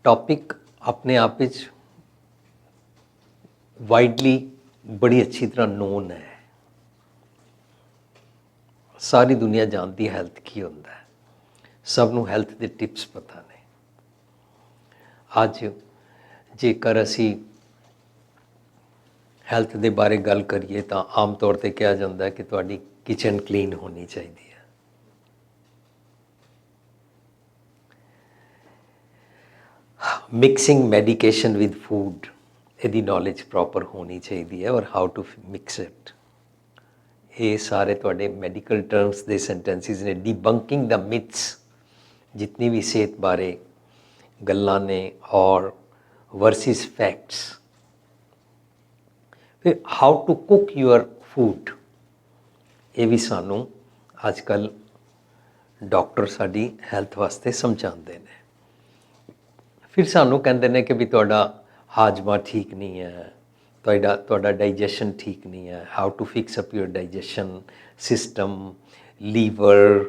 Topic अपने आप विच widely बड़ी अच्छी तरह नोन है। सारी दुनिया जानती है हैल्थ की होंदा है, सब नूं हैल्थ दे टिप्स पता ने। अज जेकर असी हैल्थ दे बारे गल करिए तो आम तौर पर कहा जाता है कि तुहाडी किचन क्लीन होनी चाहिए है। मिक्सिंग मैडिकेशन विद फूड यदी नॉलेज प्रॉपर होनी चाहिए है, और हाउ टू मिक्स इट। ये सारे तुहाडे मैडिकल टर्म्स दे सेंटेंसिस ने। डिबंकिंग द मिथ्स, जितनी भी सेहत बारे गल्लां ने, और वर्सिस फैक्ट्स। फिर how to cook your food, ये भी सानू अजकल डॉक्टर साडी हैल्थ वास्ते समझाते हैं। फिर सानू कहते हैं कि भी तुहाडा हाजमा ठीक नहीं है, तुहाडा डाइजेशन ठीक नहीं है। How to fix up your digestion system, liver,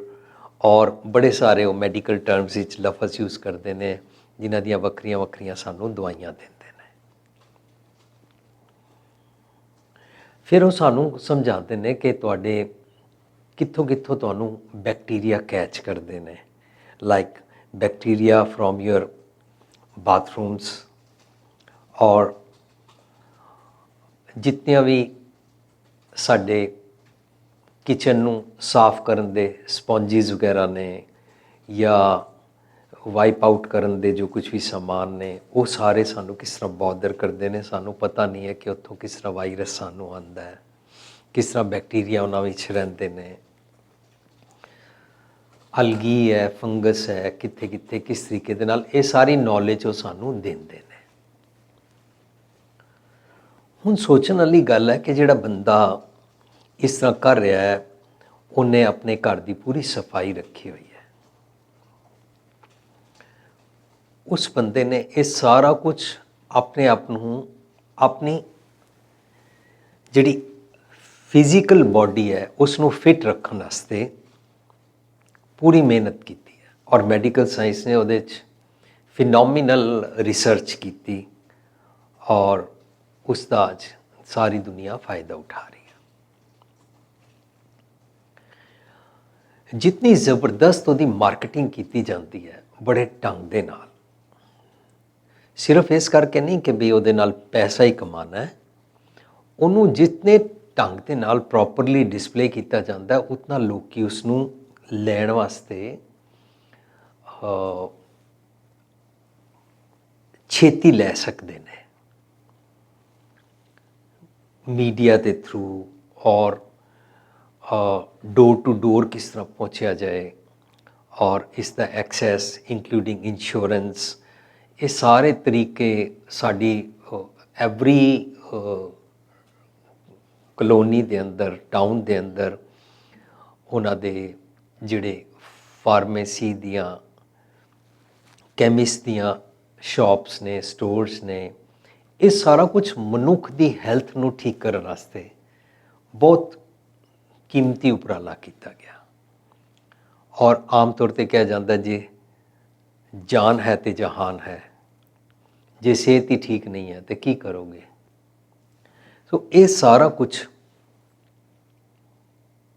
और बड़े सारे वो मैडिकल टर्म्स विच लफज यूज़ करते हैं, जिन्हां दियां वक्रियां वक्रियां सानू दवाइयां देंदे ने। फिर वो सानू समझाते हैं कि तुहाडे कित्थों कित्थों तुहानू बैक्टीरिया कैच करते हैं। Like bacteria from your bathrooms, और जितनियां भी साडे किचन नू साफ करन दे स्पॉन्जिज वगैरह ने, या वाइप आउट करन दे जो कुछ भी समान ने, वो सारे सानू किस तरह बॉदर करते हैं। सानू पता नहीं है कि उत्थों किस तरह वायरस सानू आंदा है, किस तरह बैक्टीरिया उन्हां विच रहिंदे ने, अलगी है, फंगस है, कित्थे कित्थे किस तरीके दे नाल, ये सारी नॉलेज वो सानू देंदे ने। हुण सोचण वाली गल है कि जिहड़ा बंदा इस तरह कर रहा है, उन्हें अपने घर की पूरी सफाई रखी हुई है। उस बंदे ने ये सारा कुछ अपने आप नूं, अपनी जिहड़ी फिजिकल बॉडी है उसनूं फिट रखने वास्ते पूरी मेहनत की है, और मैडिकल साइंस ने उहदे च फिनोमिनल रिसर्च की, और उसका अज सारी दुनिया फ़ायदा उठा रही है। जितनी ज़बरदस्त उहदी मार्केटिंग की जाती है बड़े ढंग दे नाल, सिर्फ इस करके नहीं कि भी उहदे नाल पैसा ही कमाना है, उन्होंने जितने ढंग के नाल प्रॉपरली डिस्पले किया जाता है, उतना लोग उसनूं लैण वास्ते छेती लै सकते हैं। मीडिया के थ्रू, और डोर टू डोर किस तरह पहुँचा जाए, और इसका एक्सैस इंक्लूडिंग इंश्योरेंस, ये सारे तरीके साड़ी एवरी कलोनी के अंदर, टाउन के अंदर, उन्होंने जिहड़े फार्मेसी दियाँ, कैमिस्ट दियाँ शॉप्स ने, स्टोर्स ने, ये सारा कुछ मनुख की हैल्थ नूं ठीक करने वास्ते बहुत कीमती उपराला किया गया। और आम तौर पर कहा जाता है, जी जान है तो जहान है, जे सेहत ही ठीक नहीं है तो की करोगे। तो ये सारा कुछ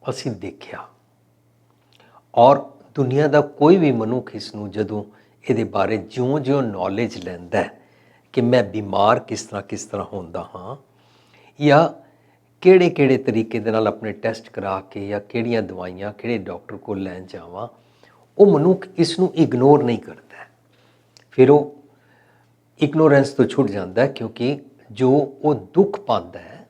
असी देखा, और दुनिया का कोई भी मनुख इसनूं जदों ये बारे ज्यों ज्यों नॉलेज लैंदा है कि मैं बीमार किस तरह होंदा हाँ, या किहड़े किहड़े तरीके दे नाल अपने टेस्ट करा के, या किहड़ियां दवाइयां किहड़े डॉक्टर को लैन जावां, वो मनुख इसनूं इग्नोर नहीं करता है। फिर वो इग्नोरेंस तो छुट जाता है, क्योंकि जो वो दुख पाता है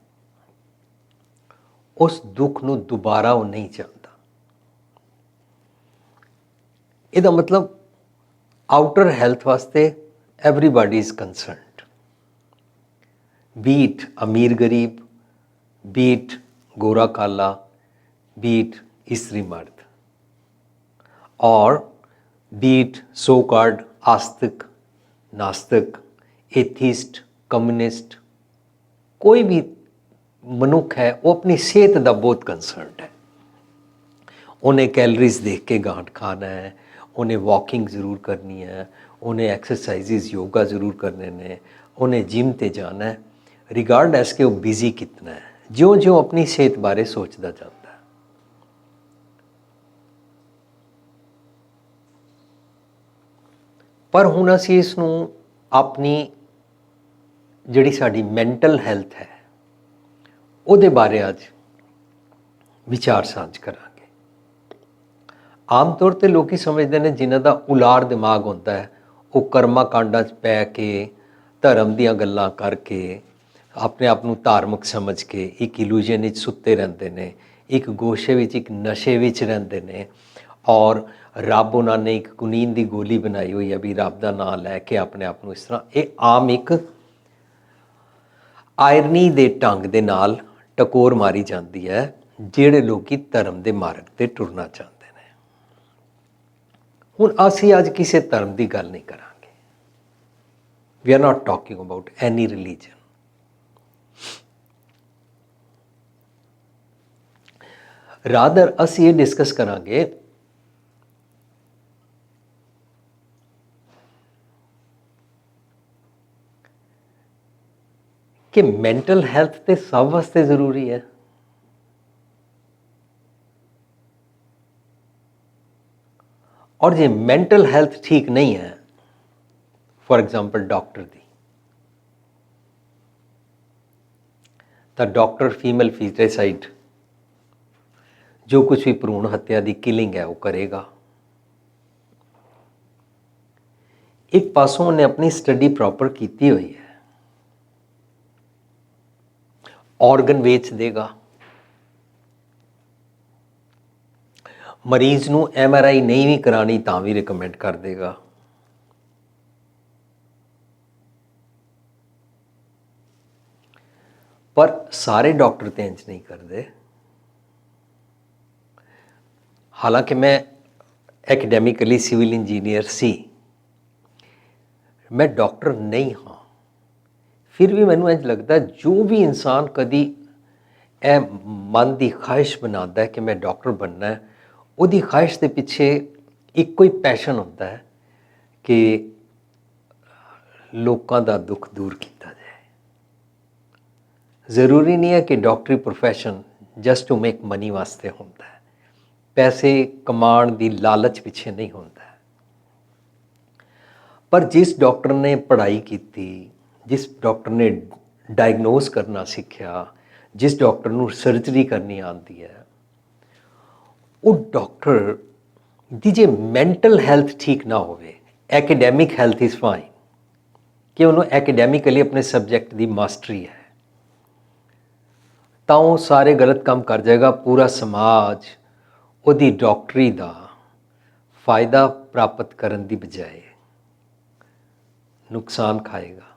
उस दुख नूं दोबारा वो नहीं चाहता। इसका मतलब आउटर हैल्थ वास्ते everybody is concerned, B it अमीर गरीब, बी इट गोरा काला, बी इट स्त्री मर्द, और बी इट सो कॉल्ड आस्तिक, नास्तिक, एथिस्ट, कम्युनिस्ट। कोई भी मनुख है वो अपनी सेहत का बहुत कंसर्नड है। उन्हें कैलरीज देख के गांठ खाना है, उन्हें वॉकिंग ज़रूर करनी है, उन्हें एक्सरसाइजेज योगा ज़रूर करने ने, उन्हें जिम ते जाना है, रिगार्डलैस कि वो बिजी कितना है, ज्यों ज्यों अपनी सेहत बारे सोचता जाता है। पर हुण असीं इस नूं अपनी जिहड़ी साडी मैंटल हैल्थ है ਉਹਦੇ बारे अज विचार साझ करांगे। आम तौर पर लोग समझते हैं जिन्हां दा उलार दिमाग होता है वो कर्मा कांडां 'च पै के धर्म दीयां गल्लां करके अपने आप नूं धार्मिक समझ के एक इल्यूजन विच सुत्ते रहंदे ने, एक गोशे विच एक नशे विच रहंदे ने और रब उन्होंने एक कुनीन की गोली बनाई हुई है भी रब का नाम लैके अपने आप नूं इस तरह ये आम एक आयरनी के ढंग के नाल टकोर मारी जाती है जिहड़े लोग धर्म के मार्ग पर टुरना चाहते हैं। हुण असीं अज किसी धर्म की गल नहीं करांगे। We are not talking about any religion. Rather असीं ये डिस्कस करांगे कि मैंटल हैल्थ तो सब वास्ते जरूरी है। और जे मैंटल हैल्थ ठीक नहीं है, फॉर एग्जाम्पल डॉक्टर की, तो डॉक्टर फीमेल फीटरसाइड जो कुछ भी भ्रूण हत्या की किलिंग है वो करेगा। एक पासों उन्हें अपनी स्टडी प्रॉपर की हुई है, ऑर्गन बेच देगा, मरीज नूं MRI नहीं भी करानी तां भी रिकमेंड कर देगा। पर सारे डॉक्टर तो इंज नहीं करते। हालांकि मैं एकेडैमिकली सिविल इंजीनियर सी, मैं डॉक्टर नहीं हाँ, फिर भी मैनूं इंज लगता जो भी इंसान कदी ए मन की ख्वाहिश बनाता है कि मैं डॉक्टर बनना है, उसकी ख्वाहिश के पिछे एक कोई पैशन होता है कि लोगों का दुख दूर किया जाए। ज़रूरी नहीं है कि डॉक्टरी profession just to make money वास्ते होता है, पैसे कमाण की लालच पिछे नहीं होता है। पर जिस डॉक्टर ने पढ़ाई की, जिस डॉक्टर ने डायग्नोज करना सीखा, जिस डॉक्टर नूं सर्जरी करनी आती है, वो डॉक्टर की जे मैंटल हैल्थ ठीक ना हो, एकेडैमिक हैल्थ इज़ फाइन कि उन्होंने एकेडैमिकली अपने सबजैक्ट की मास्टरी है, तो वो सारे गलत काम कर जाएगा। पूरा समाज उसकी डॉक्टरी का फायदा प्राप्त करने की बजाय नुकसान खाएगा।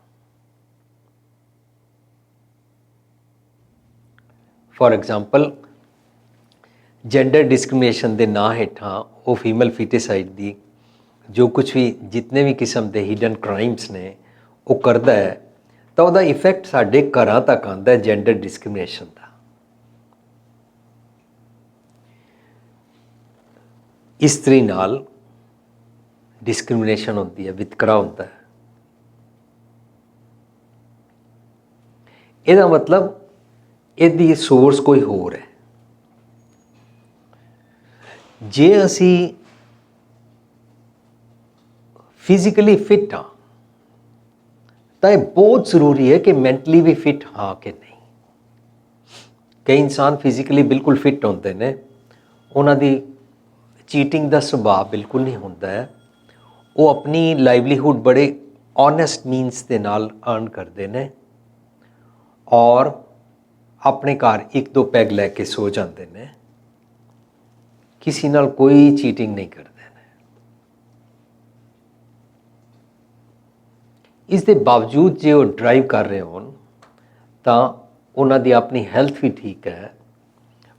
फॉर एग्जाम्पल जेंडर डिस्क्रिमिनेशन के नाम हेठां वो फीमेल फीटिसाइड की जो कुछ भी जितने भी किस्म के हिडन क्राइम्स ने वो करता है, तो वह इफैक्ट साढ़े घरां तक आता है जेंडर डिस्क्रिमिनेशन का। इस्त्री नाल डिस्क्रिमिनेशन होती है, वितकरा होता है। ਇਹਦਾ मतलब ਇਹਦੀ सोर्स कोई होर है। जे असी फिजिकली फिट हाँ तो यह बहुत जरूरी है कि मैंटली भी फिट हाँ कि नहीं। कई इंसान फिजिकली बिल्कुल फिट होते हैं, उन्होंने चीटिंग का सुभाव बिल्कुल नहीं होता है, वो अपनी लाइवलीहुड बड़े ऑनेस्ट मीनस के नाल अर्न करते हैं और अपने घर एक दो पैग लैके सो जाते हैं, किसी नाल कोई चीटिंग नहीं करते हैं। इसके बावजूद जो ड्राइव कर रहे हो तो उन्होंने अपनी हैल्थ भी ठीक है,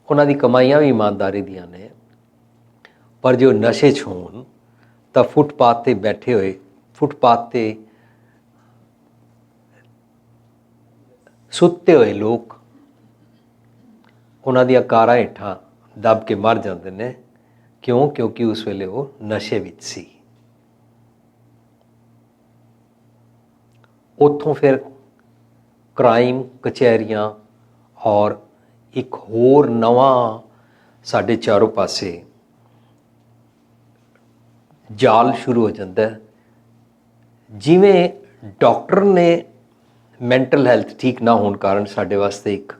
उन्होंने कमाइयां भी ईमानदारी दियां ने, पर जो नशे च होन तो फुटपाथ पर बैठे हुए, फुटपाथ पर सुते हुए लोग उन्होंने कारां हेठां दब के मर जाते हैं क्यों? क्योंकि उस वेले वो नशे विच सी। उत्थों फिर क्राइम कचहरियाँ और एक होर नवा साढ़े चारों पासे जाल शुरू हो जाता है। जिमें डॉक्टर ने मैंटल हैल्थ ठीक ना होने कारण साढ़े वास्ते एक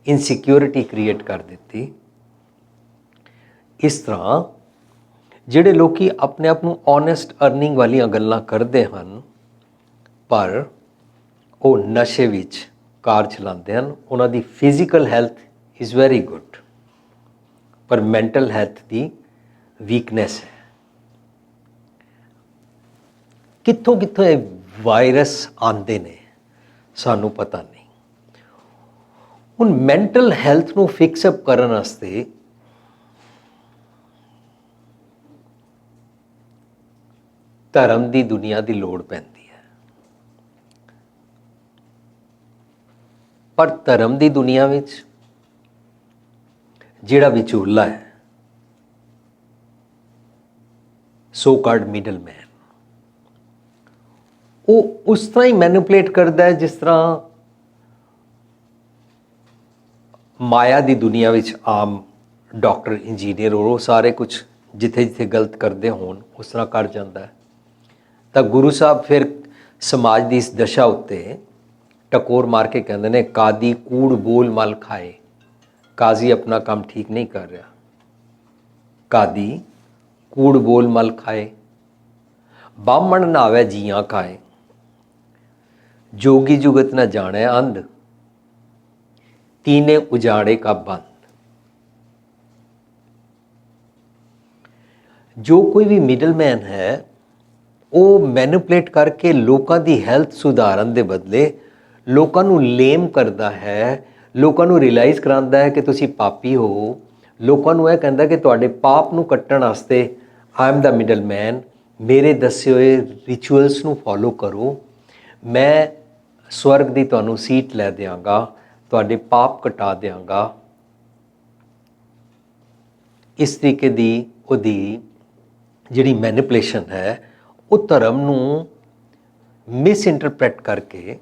इनसिक्योरिटी क्रिएट कर दी। इस तरह ਜਿਹੜੇ ਲੋਕੀ अपने आप ਨੂੰ ऑनेस्ट अर्निंग वालियां गल्लां करते हैं पर वो नशे विच कार चलाते हैं, उन्हां दी physical health is very good पर मैंटल हैल्थ की वीकनेस है। कित्थों कित्थों ये वायरस आते ने सानू पता नहीं। हुण मैंटल हैल्थ नू फिक्सअप करन वास्ते धर्म की दुनिया की लोड़ पैंदी है, पर धर्म की दुनिया विच जिहड़ा विचोला है, सो कॉल्ड मिडल मैन, वो उस तरह ही मैनिपुलेट करता है जिस तरह माया की दुनिया विच आम डॉक्टर इंजीनियर और वो सारे कुछ जिथे जिथे गलत करते होन उस तरह कर जाता है। तो गुरु साहब फिर समाज की इस दशा उत्ते टकोर मार के कहते हैं, कादी कूड़ बोल मल खाए। काजी अपना काम ठीक नहीं कर रहा, कादी कूड़ बोल मल खाए। बामण नावे जियां खाए, जोगी जुगत न जाने अंध, तीने उजाड़े का बंद। जो कोई भी मिडल मैन है वो मैनिपुलेट करके लोगों की हैल्थ सुधारन के बदले लोगों को लेम करता है, लोगों को रियलाइज़ कराता है कि तुसी पापी हो। लोगों को यह कहता कि तुहाडे पाप नू कट्टण वास्ते I am the middle man, मेरे दसे हुए रिचुअल्स नू फॉलो करो, मैं स्वर्ग की तुहानू सीट लै देंगा, तुहाडे पाप कटा देंगा। इस तरीके की उहदी जिहड़ी मैनिपुलेशन है वो धर्म नू मिसइंटरप्रैट करके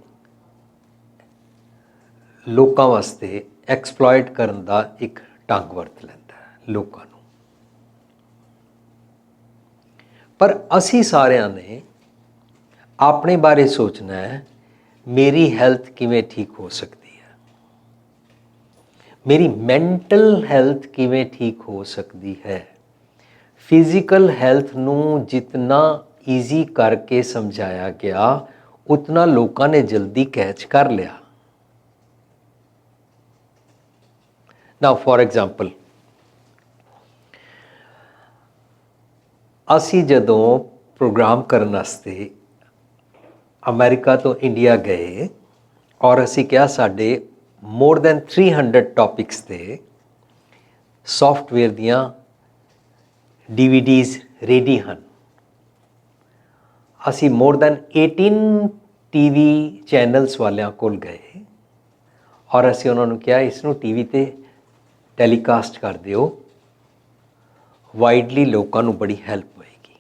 लोगों वास्ते एक्सप्लॉयट करन दा एक ढंग वरत लैंदा है लोगों नू। पर असी सारिਆਂ ने अपने बारे सोचना है, मेरी हैल्थ किवें ठीक हो सकती है, मेरी मैंटल हैल्थ किवें ठीक हो सकती है। फिजिकल हैल्थ नू जितना ईजी करके समझाया गया उतना लोगों ने जल्दी कैच कर लिया। नाउ फॉर एग्जाम्पल, असी जदों प्रोग्राम करने वास्ते अमेरिका तो इंडिया गए और असी क्या साढ़े मोर दैन 300 टॉपिक्स थे सॉफ्टवेयर दियाँ DVDs रेडी हैं। असी मोर दैन 18 TV चैनल्स वालियां कोल गए और असी उन्होंने कहा इसनू TV ते टैलीकास्ट कर दिओ, वाइडली लोगों को बड़ी हैल्प होएगी,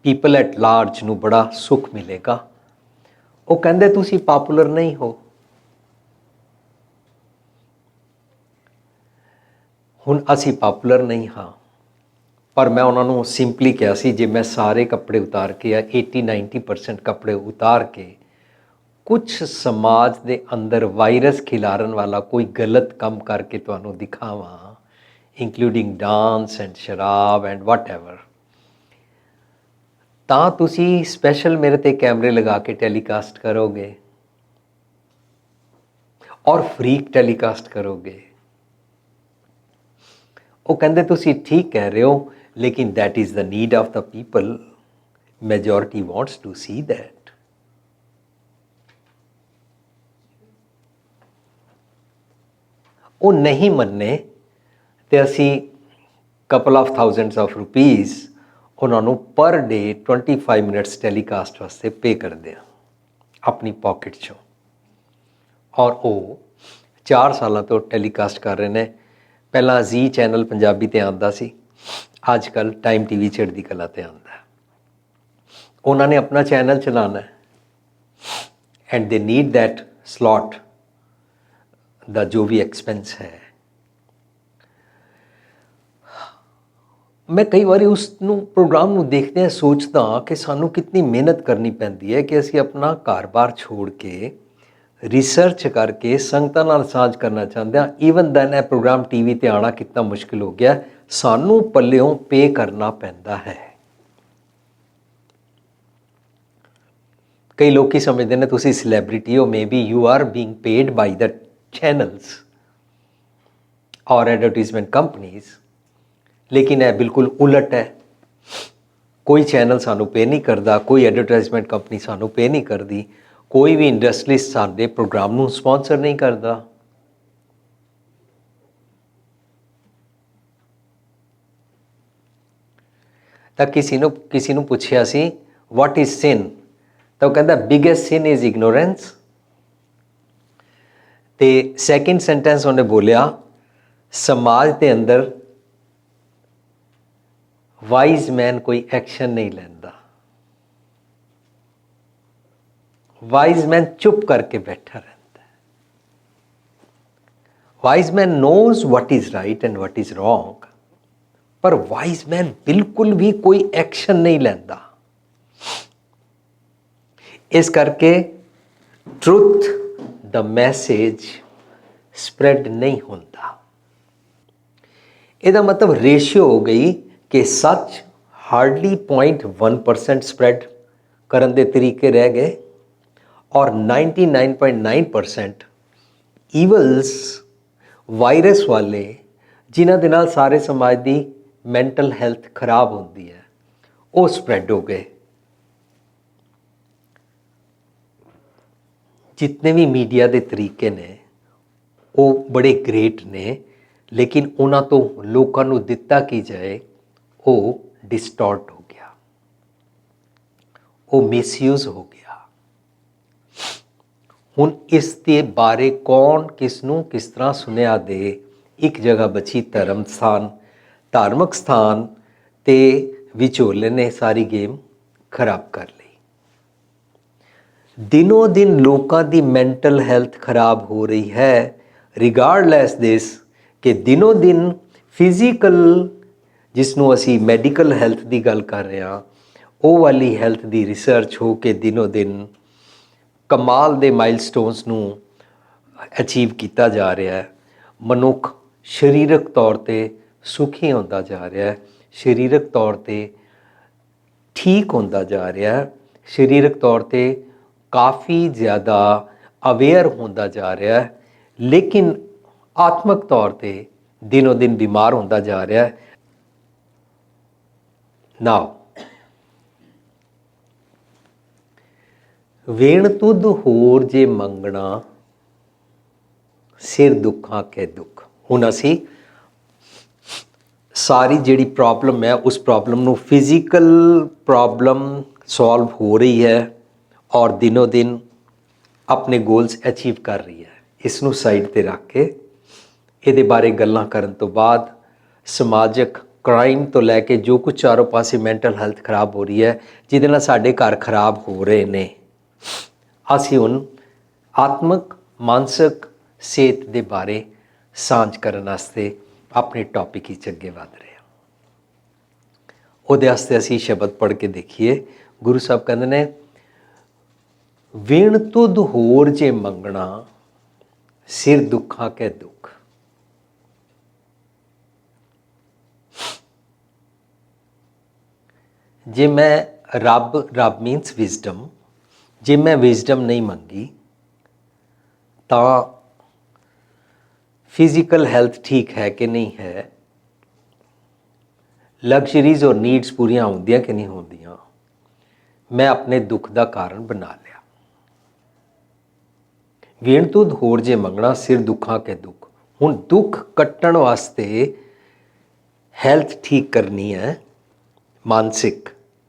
पीपल एट लार्ज नू बड़ा सुख मिलेगा। वो कहंदे तुसी पॉपुलर नहीं हो। हुण असी पॉपुलर नहीं हाँ, पर मैं उन्होंने सिंपली कहा सी जे मैं सारे कपड़े उतार के या 80-90% कपड़े उतार के कुछ समाज के अंदर वायरस खिलारन वाला कोई गलत काम करके तुहानू दिखावा, इंक्लूडिंग डांस एंड शराब एंड वट एवर, तां तुसी स्पैशल मेरे ते कैमरे लगा के टैलीकास्ट करोगे और फ्री टैलीकास्ट करोगे। वो कहते तुसी ठीक कह रहे हो, लेकिन that is the need of the people, majority wants to see that. वो नहीं मनने तो असी couple of thousands of rupees उन्होंने पर डे 25 मिनट्स टैलीकास्ट वास्ते पे कर दें अपनी पॉकेट चों, और वो 4 सालों तो टैलीकास्ट कर रहे हैं। ਪਹਿਲਾਂ ਜ਼ੀ ਚੈਨਲ ਪੰਜਾਬੀ ਤੇ ਆਉਂਦਾ ਸੀ, ਅੱਜ ਕੱਲ੍ਹ ਟਾਈਮ ਟੀਵੀ ਚੜ੍ਹਦੀ ਕਲਾ ਤੇ ਆਉਂਦਾ। ਉਹਨਾਂ ਨੇ ਆਪਣਾ ਚੈਨਲ ਚਲਾਉਣਾ ਐਂਡ ਦੇ ਨੀਡ ਦੈਟ ਸਲੋਟ ਦਾ ਜੋ ਵੀ ਐਕਸਪੈਂਸ ਹੈ। ਮੈਂ ਕਈ ਵਾਰੀ ਉਸ ਨੂੰ ਪ੍ਰੋਗਰਾਮ ਨੂੰ ਦੇਖਦਿਆਂ ਸੋਚਦਾ ਕਿ ਸਾਨੂੰ ਕਿੰਨੀ ਮਿਹਨਤ ਕਰਨੀ ਪੈਂਦੀ ਹੈ ਕਿ ਅਸੀਂ ਆਪਣਾ ਘਰ-ਬਾਰ ਛੋੜ ਕੇ ਰਿਸਰਚ ਕਰਕੇ ਸੰਗਤਾਂ ਨਾਲ ਸਾਂਝ ਕਰਨਾ ਚਾਹੁੰਦੇ ਹਾਂ। ਈਵਨ ਦੈਨ ਇਹ ਪ੍ਰੋਗਰਾਮ ਟੀਵੀ ਤੇ ਆਉਣਾ ਕਿੰਨਾ ਮੁਸ਼ਕਿਲ ਹੋ ਗਿਆ, ਸਾਨੂੰ ਪੱਲਿਓਂ ਪੇ ਕਰਨਾ ਪੈਂਦਾ ਹੈ। ਕਈ ਲੋਕੀ ਸਮਝਦੇ ਨੇ ਤੁਸੀਂ ਸੈਲੈਬ੍ਰਿਟੀ ਹੋ, maybe you are being paid by the channels ਔਰ ਐਡਵਰਟੀਜ਼ਮੈਂਟ ਕੰਪਨੀਜ਼, ਲੇਕਿਨ ਇਹ ਬਿਲਕੁਲ ਉਲਟ ਹੈ। ਕੋਈ ਚੈਨਲ ਸਾਨੂੰ ਪੇ ਨਹੀਂ ਕਰਦਾ, ਕੋਈ ਐਡਵਰਟਾਈਜ਼ਮੈਂਟ ਕੰਪਨੀ ਸਾਨੂੰ ਪੇ ਨਹੀਂ ਕਰਦੀ, ਕੋਈ ਵੀ ਇੰਡਸਟਰੀਸਟ ਸਾਡੇ ਪ੍ਰੋਗਰਾਮ ਨੂੰ ਸਪਾਂਸਰ ਨਹੀਂ ਕਰਦਾ। ਤਾਂ ਕਿਸੇ ਨੂੰ ਪੁੱਛਿਆ ਸੀ ਵਾਟ ਇਜ਼ ਸਿਨ, ਤਾਂ ਉਹ ਕਹਿੰਦਾ ਬਿਗੇਸਟ ਸਿਨ ਇਜ਼ ਇਗਨੋਰੈਂਸ। ਤੇ ਸੈਕਿੰਡ ਸੈਂਟੈਂਸ ਉਹਨੇ ਬੋਲਿਆ ਸਮਾਜ ਦੇ ਅੰਦਰ ਵਾਈਜ਼ ਮੈਨ ਕੋਈ ਐਕਸ਼ਨ ਨਹੀਂ ਲੈਂਦਾ, ਵਾਈਜ਼ ਮੈਨ ਚੁੱਪ ਕਰਕੇ ਬੈਠਾ ਰਹਿੰਦਾ। Wise man knows what is right and what is wrong, ਪਰ ਵਾਈਜ਼ ਮੈਨ ਬਿਲਕੁਲ ਵੀ ਕੋਈ ਐਕਸ਼ਨ ਨਹੀਂ ਲੈਂਦਾ। ਇਸ ਕਰਕੇ ਟਰੁੱਥ ਦਾ ਮੈਸੇਜ ਸਪਰੈਡ ਨਹੀਂ ਹੁੰਦਾ। ਇਹਦਾ ਮਤਲਬ ਰੇਸ਼ੀਓ ਹੋ ਗਈ ਕਿ ਸੱਚ ਹਾਰਡਲੀ 0.1% ਸਪਰੈਡ ਕਰਨ ਦੇ ਤਰੀਕੇ ਰਹਿ ਗਏ ਔਰ 99.9% ਈਵਲਸ ਵਾਇਰਸ ਵਾਲੇ, ਜਿਨ੍ਹਾਂ ਦੇ ਨਾਲ ਸਾਰੇ ਸਮਾਜ ਦੀ ਮੈਂਟਲ ਹੈਲਥ ਖਰਾਬ ਹੁੰਦੀ ਹੈ, ਉਹ ਸਪਰੈਡ ਹੋ ਗਏ। ਜਿਤਨੇ ਵੀ ਮੀਡੀਆ ਦੇ ਤਰੀਕੇ ਨੇ ਉਹ ਬੜੇ ਗ੍ਰੇਟ ਨੇ, ਲੇਕਿਨ ਉਹਨਾਂ ਤੋਂ ਲੋਕਾਂ ਨੂੰ ਦਿੱਤਾ ਕੀ ਜਾਏ ਉਹ ਡਿਸਟੋਰਟ ਹੋ ਗਿਆ, ਉਹ ਮਿਸਯੂਜ਼ ਹੋ ਗਿਆ। ਹੁਣ ਇਸ ਦੇ ਬਾਰੇ ਕੌਣ ਕਿਸ ਨੂੰ ਕਿਸ ਤਰ੍ਹਾਂ ਸੁਨੇਹਾ ਦੇ। ਇੱਕ ਜਗ੍ਹਾ ਬਚੀ ਧਰਮ ਸਥਾਨ, ਧਾਰਮਿਕ ਸਥਾਨ ਤੇ ਵਿਚੋਲੇ ਨੇ ਸਾਰੀ ਗੇਮ ਖਰਾਬ ਕਰ ਲਈ। ਦਿਨੋਂ ਦਿਨ ਲੋਕਾਂ ਦੀ ਮੈਂਟਲ ਹੈਲਥ ਖਰਾਬ ਹੋ ਰਹੀ ਹੈ, ਰਿਗਾਰਡਲੈਸ ਦਿਸ ਕਿ ਦਿਨੋਂ ਦਿਨ ਫਿਜ਼ੀਕਲ, ਜਿਸ ਨੂੰ ਅਸੀਂ ਮੈਡੀਕਲ ਹੈਲਥ ਦੀ ਗੱਲ ਕਰ ਰਹੇ ਹਾਂ, ਉਹ ਵਾਲੀ ਹੈਲਥ ਦੀ ਰਿਸਰਚ ਹੋ ਕੇ ਦਿਨੋਂ ਦਿਨ ਕਮਾਲ ਦੇ ਮਾਈਲਸਟੋਨਸ ਨੂੰ ਅਚੀਵ ਕੀਤਾ ਜਾ ਰਿਹਾ ਹੈ। ਮਨੁੱਖ ਸਰੀਰਕ ਤੌਰ 'ਤੇ ਸੁਖੀ ਹੁੰਦਾ ਜਾ ਰਿਹਾ ਹੈ, ਸਰੀਰਕ ਤੌਰ 'ਤੇ ਠੀਕ ਹੁੰਦਾ ਜਾ ਰਿਹਾ ਹੈ, ਸਰੀਰਕ ਤੌਰ 'ਤੇ ਕਾਫੀ ਜ਼ਿਆਦਾ ਅਵੇਅਰ ਹੁੰਦਾ ਜਾ ਰਿਹਾ ਹੈ, ਲੇਕਿਨ ਆਤਮਿਕ ਤੌਰ 'ਤੇ ਦਿਨੋਂ ਦਿਨ ਬਿਮਾਰ ਹੁੰਦਾ ਜਾ ਰਿਹਾ ਹੈ। ਨਾਓ ਵੇਣ ਤੁਧ ਹੋਰ ਜੇ ਮੰਗਣਾ, ਸਿਰ ਦੁੱਖਾਂ ਕੇ ਦੁੱਖ। ਹੁਣ ਅਸੀਂ ਸਾਰੀ ਜਿਹੜੀ ਪ੍ਰੋਬਲਮ ਹੈ ਉਸ ਪ੍ਰੋਬਲਮ ਨੂੰ, ਫਿਜ਼ੀਕਲ ਪ੍ਰੋਬਲਮ ਸੋਲਵ ਹੋ ਰਹੀ ਹੈ ਔਰ ਦਿਨੋਂ ਦਿਨ ਆਪਣੇ ਗੋਲਸ ਅਚੀਵ ਕਰ ਰਹੀ ਹੈ। ਇਸ ਨੂੰ ਸਾਈਡ 'ਤੇ ਰੱਖ ਕੇ ਇਹਦੇ ਬਾਰੇ ਗੱਲਾਂ ਕਰਨ ਤੋਂ ਬਾਅਦ ਸਮਾਜਿਕ ਕ੍ਰਾਈਮ ਤੋਂ ਲੈ ਕੇ ਜੋ ਕੁਝ ਚਾਰੋਂ ਪਾਸੇ ਮੈਂਟਲ ਹੈਲਥ ਖਰਾਬ ਹੋ ਰਹੀ ਹੈ, ਜਿਹਦੇ ਨਾਲ ਸਾਡੇ ਘਰ ਖਰਾਬ ਹੋ ਰਹੇ ਨੇ, ਅਸੀਂ ਹੁਣ ਆਤਮਿਕ ਮਾਨਸਿਕ ਸਿਹਤ ਦੇ ਬਾਰੇ ਸਾਂਝ ਕਰਨ ਵਾਸਤੇ ਆਪਣੇ ਟੌਪਿਕ ਵਿੱਚ ਅੱਗੇ ਵਧ ਰਹੇ ਹਾਂ। ਉਹਦੇ ਵਾਸਤੇ ਅਸੀਂ ਸ਼ਬਦ ਪੜ੍ਹ ਕੇ ਦੇਖੀਏ। ਗੁਰੂ ਸਾਹਿਬ ਕਹਿੰਦੇ ਨੇ ਵਿਣ ਤੁਧ ਹੋਰ ਜੇ ਮੰਗਣਾ, ਸਿਰ ਦੁੱਖਾਂ ਕੇ ਦੁੱਖ। ਜੇ ਮੈਂ ਰੱਬ ਮੀਨਸ ਵਿਜ਼ਡਮ, ਜੇ ਮੈਂ ਵਿਜ਼ਡਮ ਨਹੀਂ ਮੰਗੀ ਤਾਂ ਫਿਜ਼ੀਕਲ ਹੈਲਥ ਠੀਕ ਹੈ ਕਿ ਨਹੀਂ ਹੈ, ਲਗਜ਼ਰੀਜ਼ ਔਰ ਨੀਡਸ ਪੂਰੀਆਂ ਹੁੰਦੀਆਂ ਕਿ ਨਹੀਂ ਹੁੰਦੀਆਂ, ਮੈਂ ਆਪਣੇ ਦੁੱਖ ਦਾ ਕਾਰਨ ਬਣਾ ਲਿਆ। ਵੇਣ ਤੁਧ ਹੋਰ ਜੇ ਮੰਗਣਾ, ਸਿਰ ਦੁੱਖਾਂ ਕੇ ਦੁੱਖ। ਹੁਣ ਦੁੱਖ ਕੱਟਣ ਵਾਸਤੇ ਹੈਲਥ ਠੀਕ ਕਰਨੀ ਹੈ ਮਾਨਸਿਕ,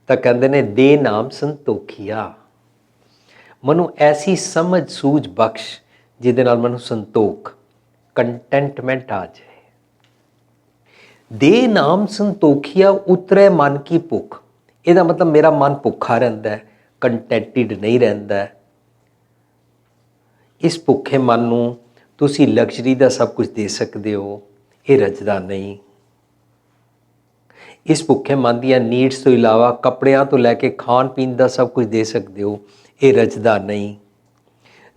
ਤਾਂ ਕਹਿੰਦੇ ਨੇ ਦੇ ਨਾਮ ਸੰਤੋਖੀਆ। ਮੈਨੂੰ ਐਸੀ ਸਮਝ ਸੂਝ ਬਖਸ਼ ਜਿਹਦੇ ਨਾਲ ਮੈਨੂੰ ਸੰਤੋਖ, ਕੰਟੈਂਟਮੈਂਟ ਆ ਜਾਏ। ਦੇ ਨਾਮ ਸੰਤੋਖੀਆ ਉਤਰੈ ਮਨ ਕੀ ਭੁੱਖ। ਇਹਦਾ ਮਤਲਬ ਮੇਰਾ ਮਨ ਭੁੱਖਾ ਰਹਿੰਦਾ ਹੈ, ਕੰਟੈਂਟਿਡ ਨਹੀਂ ਰਹਿੰਦਾ ਹੈ। ਇਸ ਭੁੱਖੇ ਮਨ ਨੂੰ ਤੁਸੀਂ ਲਗਜ਼ਰੀ ਦਾ ਸਭ ਕੁਝ ਦੇ ਸਕਦੇ ਹੋ, ਇਹ ਰੱਜਦਾ ਨਹੀਂ। ਇਸ ਭੁੱਖੇ ਮਨ ਦੀਆਂ ਨੀਡਸ ਤੋਂ ਇਲਾਵਾ ਕੱਪੜਿਆਂ ਤੋਂ ਲੈ ਕੇ ਖਾਣ ਪੀਣ ਦਾ ਸਭ ਕੁਝ ਦੇ ਸਕਦੇ ਹੋ, ਇਹ ਰੱਜਦਾ ਨਹੀਂ।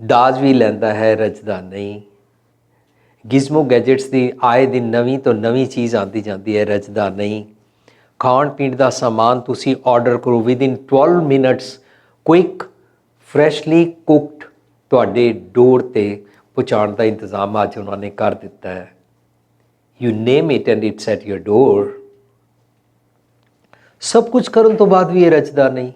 ਦਾਜ ਵੀ ਲੈਂਦਾ ਹੈ, ਰੱਜਦਾ ਨਹੀਂ। ਗਿਜ਼ਮੋ ਗੈਜਟਸ ਦੀ ਆਏ ਦਿਨ ਨਵੀਂ ਤੋਂ ਨਵੀਂ ਚੀਜ਼ ਆਉਂਦੀ ਜਾਂਦੀ ਹੈ, ਰੱਜਦਾ ਨਹੀਂ। ਖਾਣ ਪੀਣ ਦਾ ਸਮਾਨ ਤੁਸੀਂ ਆਰਡਰ ਕਰੋ, ਵਿਦਿਨ 12 ਮਿੰਟਸ ਕੁਇਕ ਫਰੈਸ਼ਲੀ ਕੁਕਡ ਤੁਹਾਡੇ ਡੋਰ 'ਤੇ ਪਹੁੰਚਾਉਣ ਦਾ ਇੰਤਜ਼ਾਮ ਅੱਜ ਉਹਨਾਂ ਨੇ ਕਰ ਦਿੱਤਾ ਹੈ। You name it and it's at your door. ਸਭ ਕੁਝ ਕਰਨ ਤੋਂ ਬਾਅਦ ਵੀ ਇਹ ਰੱਜਦਾ ਨਹੀਂ।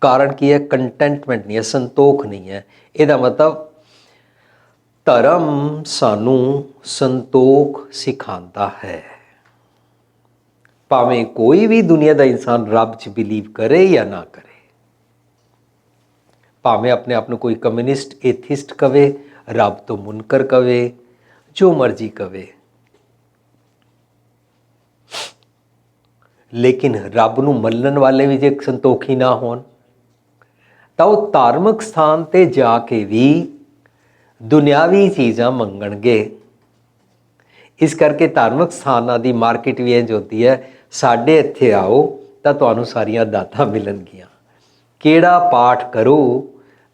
ਕਾਰਨ ਕੀ ਹੈ? ਕੰਟੈਂਟਮੈਂਟ ਨਹੀਂ ਹੈ, ਸੰਤੋਖ ਨਹੀਂ ਹੈ। ਇਹਦਾ ਮਤਲਬ ਧਰਮ ਸਾਨੂੰ ਸੰਤੋਖ ਸਿਖਾਉਂਦਾ ਹੈ। ਭਾਵੇਂ ਕੋਈ ਵੀ ਦੁਨੀਆ ਦਾ ਇਨਸਾਨ ਰੱਬ 'ਚ ਬਿਲੀਵ ਕਰੇ ਜਾਂ ਨਾ ਕਰੇ, ਭਾਵੇਂ ਆਪਣੇ ਆਪ ਨੂੰ ਕੋਈ ਕਮਿਊਨਿਸਟ ਏਥਿਸਟ ਕਵੇ, ਰੱਬ ਤੋਂ ਮੁਨਕਰ ਕਵੇ, ਜੋ ਮਰਜ਼ੀ ਕਵੇ, ਲੇਕਿਨ ਰੱਬ ਨੂੰ ਮੰਨਣ ਵਾਲੇ ਵੀ ਜੇ ਸੰਤੋਖੀ ਨਾ ਹੋਣ ਤਾਂ ਉਹ ਧਾਰਮਿਕ ਸਥਾਨ 'ਤੇ ਜਾ ਕੇ ਵੀ ਦੁਨਿਆਵੀ ਚੀਜ਼ਾਂ ਮੰਗਣਗੇ। ਇਸ ਕਰਕੇ ਧਾਰਮਿਕ ਸਥਾਨਾਂ ਦੀ ਮਾਰਕੀਟ ਵੀ ਇੰਝ ਹੁੰਦੀ ਹੈ, ਸਾਡੇ ਇੱਥੇ ਆਓ ਤਾਂ ਤੁਹਾਨੂੰ ਸਾਰੀਆਂ ਦਾਤਾਂ ਮਿਲਣਗੀਆਂ। ਕਿਹੜਾ ਪਾਠ ਕਰੋ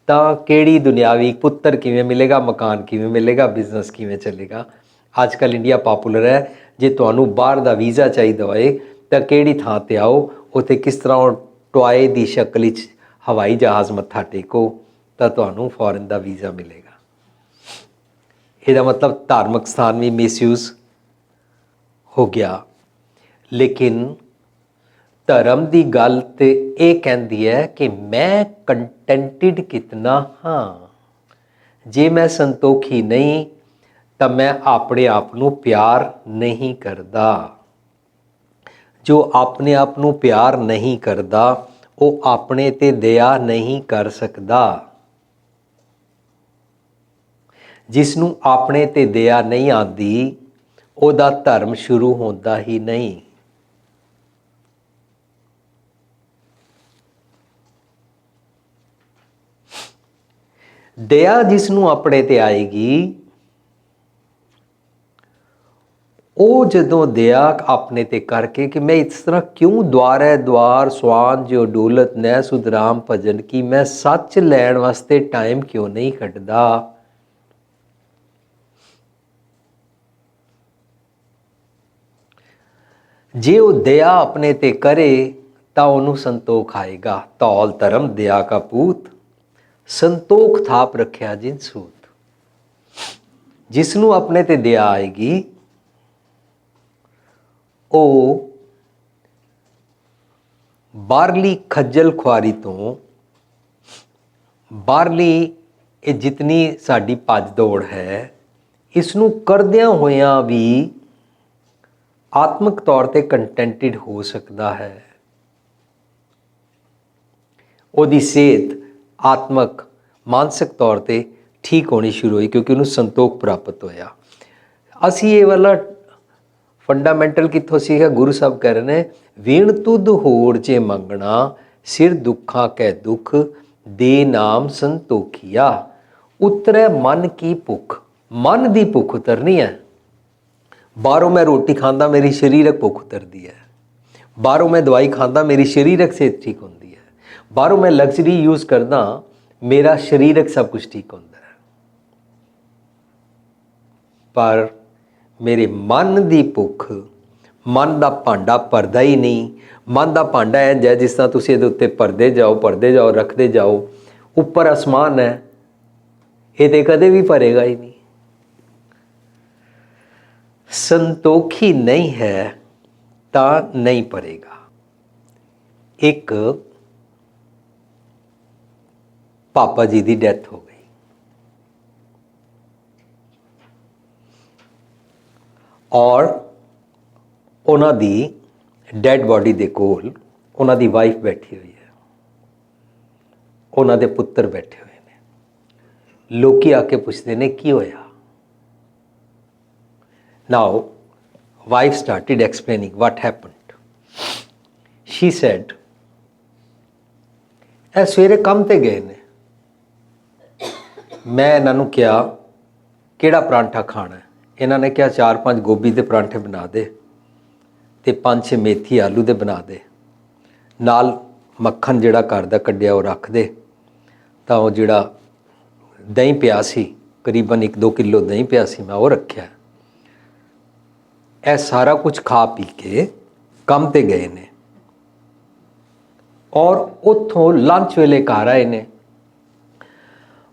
ਤਾਂ ਕਿਹੜੀ ਦੁਨਿਆਵੀ ਪੁੱਤਰ ਕਿਵੇਂ ਮਿਲੇਗਾ, ਮਕਾਨ ਕਿਵੇਂ ਮਿਲੇਗਾ, ਬਿਜ਼ਨਸ ਕਿਵੇਂ ਚੱਲੇਗਾ। ਅੱਜ ਕੱਲ੍ਹ ਇੰਡੀਆ ਪਾਪੂਲਰ ਹੈ। ਜੇ ਤੁਹਾਨੂੰ ਬਾਹਰ ਦਾ ਵੀਜ਼ਾ ਚਾਹੀਦਾ ਹੋਏ ਤਾਂ ਕਿਹੜੀ ਥਾਂ 'ਤੇ ਆਓ, ਉੱਥੇ ਕਿਸ ਤਰ੍ਹਾਂ ਉਹ ਟੋਏ ਦੀ ਸ਼ਕਲ ਵਿੱਚ ਹਵਾਈ ਜਹਾਜ਼ ਮੱਥਾ ਟੇਕੋ ਤਾਂ ਤੁਹਾਨੂੰ ਫੋਰਨ ਦਾ ਵੀਜ਼ਾ ਮਿਲੇਗਾ। ਇਹਦਾ ਮਤਲਬ ਧਾਰਮਿਕ ਸਥਾਨ ਵੀ ਮਿਸਯੂਜ਼ ਹੋ ਗਿਆ। ਲੇਕਿਨ ਧਰਮ ਦੀ ਗੱਲ ਤੇ ਇਹ ਕਹਿੰਦੀ ਹੈ ਕਿ ਮੈਂ ਕੰਟੈਂਟਿਡ ਕਿਤਨਾ ਹਾਂ। ਜੇ ਮੈਂ ਸੰਤੋਖੀ ਨਹੀਂ ਤਾਂ ਮੈਂ ਆਪਣੇ ਆਪ ਨੂੰ ਪਿਆਰ ਨਹੀਂ ਕਰਦਾ। ਜੋ ਆਪਣੇ ਆਪ ਨੂੰ ਪਿਆਰ ਨਹੀਂ ਕਰਦਾ ਉਹ ਆਪਣੇ ਤੇ ਦਇਆ ਨਹੀਂ ਕਰ ਸਕਦਾ। ਜਿਸ ਨੂੰ ਆਪਣੇ ਤੇ ਦਇਆ ਨਹੀਂ ਆਉਂਦੀ ਉਹਦਾ ਧਰਮ ਸ਼ੁਰੂ ਹੁੰਦਾ ਹੀ ਨਹੀਂ। ਦਇਆ ਜਿਸ ਨੂੰ ਆਪਣੇ ਤੇ ਆਏਗੀ, ਉਹ ਜਦੋਂ ਦਇਆ ਆਪਣੇ ਤੇ ਕਰਕੇ ਕਿ ਮੈਂ ਇਸ ਤਰ੍ਹਾਂ ਕਿਉਂ ਦੁਆਰੈ ਦੁਆਰ ਸਵਾਨ ਜੋ ਡੋਲਤ ਨੈ ਸੁਧਰਾਮ ਭਜਨ ਕੀ, ਮੈਂ ਸੱਚ ਲੈਣ ਵਾਸਤੇ ਟਾਈਮ ਕਿਉਂ ਨਹੀਂ ਕੱਢਦਾ। ਜੇ ਉਹ ਦਇਆ ਆਪਣੇ ਤੇ ਕਰੇ ਤਾਂ ਉਹਨੂੰ ਸੰਤੋਖ ਆਏਗਾ। ਧੌਲ ਧਰਮ ਦਇਆ ਕਾ ਪੂਤ, ਸੰਤੋਖ ਥਾਪ ਰੱਖਿਆ ਜਿਨ ਸੂਤ। ਜਿਸ ਨੂੰ ਆਪਣੇ ਤੇ ਦਇਆ ਆਏਗੀ ਉਹ ਬਾਹਰਲੀ ਖੱਜਲ ਖੁਆਰੀ ਤੋਂ, ਬਾਹਰਲੀ ਇਹ ਜਿਤਨੀ ਸਾਡੀ ਭੱਜ ਦੌੜ ਹੈ, ਇਸ ਨੂੰ ਕਰਦਿਆਂ ਹੋਇਆਂ ਵੀ ਆਤਮਿਕ ਤੌਰ ਤੇ ਕੰਟੈਂਟਿਡ ਹੋ ਸਕਦਾ ਹੈ। ਉਹਦੀ ਸਿਹਤ ਆਤਮਿਕ ਮਾਨਸਿਕ ਤੌਰ ਤੇ ਠੀਕ ਹੋਣੀ ਸ਼ੁਰੂ ਹੋਈ ਕਿਉਂਕਿ ਉਹਨੂੰ ਸੰਤੋਖ ਪ੍ਰਾਪਤ ਹੋਇਆ। ਅਸੀਂ ਇਹ ਵਾਲਾ ਫੰਡਾਮੈਂਟਲ ਕਿੱਥੋਂ ਸੀਗਾ? ਗੁਰੂ ਸਾਹਿਬ ਕਹਿ ਰਹੇ ਨੇ, ਵੀਣ ਤੁਧ ਹੋਰ ਜੇ ਮੰਗਣਾ, ਸਿਰ ਦੁੱਖਾਂ ਕੈ ਦੁੱਖ, ਦੇ ਨਾਮ ਸੰਤੋਖੀਆ, ਉਤਰੈ ਮਨ ਕੀ ਭੁੱਖ। ਮਨ ਦੀ ਭੁੱਖ ਉਤਰਨੀ ਹੈ। ਬਾਹਰੋਂ ਮੈਂ ਰੋਟੀ ਖਾਂਦਾ ਮੇਰੀ ਸਰੀਰਕ ਭੁੱਖ ਉਤਰਦੀ ਹੈ। ਬਾਹਰੋਂ ਮੈਂ ਦਵਾਈ ਖਾਂਦਾ ਮੇਰੀ ਸਰੀਰਕ ਸਿਹਤ ਠੀਕ ਹੁੰਦੀ ਹੈ। ਬਾਹਰੋਂ ਮੈਂ ਲਗਜ਼ਰੀ ਯੂਜ਼ ਕਰਦਾ ਮੇਰਾ ਸਰੀਰਕ ਸਭ ਕੁਝ ਠੀਕ ਹੁੰਦਾ ਹੈ। ਪਰ ਮੇਰੇ ਮਨ ਦੀ ਭੁੱਖ, ਮਨ ਦਾ ਭਾਂਡਾ ਭਰਦਾ ਹੀ ਨਹੀਂ। ਮਨ ਦਾ ਭਾਂਡਾ ਇੰਝ ਹੈ ਜਿਸ ਤਰ੍ਹਾਂ ਤੁਸੀਂ ਇਹਦੇ ਉੱਤੇ ਭਰਦੇ ਜਾਓ ਰੱਖਦੇ ਜਾਓ। ਉੱਪਰ ਅਸਮਾਨ ਹੈ, ਇਹ ਤੇ ਕਦੇ ਵੀ ਭਰੇਗਾ ਹੀ ਨਹੀਂ। ਸੰਤੋਖੀ ਨਹੀਂ ਹੈ ਤਾਂ ਨਹੀਂ ਭਰੇਗਾ। ਇੱਕ ਪਾਪਾ ਜੀ ਦੀ ਡੈਥ ਹੋ ਗਈ ਔਰ ਉਹਨਾਂ ਦੀ ਡੈਡ ਬਾਡੀ ਦੇ ਕੋਲ ਉਹਨਾਂ ਦੀ ਵਾਈਫ ਬੈਠੀ ਹੋਈ ਹੈ, ਉਹਨਾਂ ਦੇ ਪੁੱਤਰ ਬੈਠੇ ਹੋਏ ਨੇ। ਲੋਕੀ ਆ ਕੇ ਪੁੱਛਦੇ ਨੇ ਕੀ ਹੋਇਆ। ਨਾਓ wife started explaining what happened. She said, ਇਹ ਸਵੇਰੇ ਕੰਮ ਤੇ ਗਏ ਨੇ, ਮੈਂ ਇਹਨਾਂ ਨੂੰ ਕਿਹਾ ਕਿਹੜਾ ਪਰਾਂਠਾ ਖਾਣਾ ਹੈ। ਇਹਨਾਂ ਨੇ ਕਿਹਾ 4-5 ਗੋਭੀ ਦੇ ਪਰਾਂਠੇ ਬਣਾ ਦੇ ਤੇ 5-6 ਮੇਥੀ ਆਲੂ ਦੇ ਬਣਾ ਦੇ, ਨਾਲ ਮੱਖਣ ਜਿਹੜਾ ਘਰ ਦਾ ਕੱਢਿਆ ਉਹ ਰੱਖ ਦੇ। ਤਾਂ ਉਹ ਜਿਹੜਾ ਦਹੀਂ ਪਿਆ ਸੀ, ਕਰੀਬਨ 1-2 ਕਿਲੋ ਦਹੀਂ ਪਿਆ ਸੀ, ਮੈਂ ਉਹ ਰੱਖਿਆ। ਇਹ ਸਾਰਾ ਕੁਝ ਖਾ ਪੀ ਕੇ ਕੰਮ ਤੇ ਗਏ ਨੇ ਔਰ ਉੱਥੋਂ ਲੰਚ ਵੇਲੇ ਘਰ ਆਏ ਨੇ।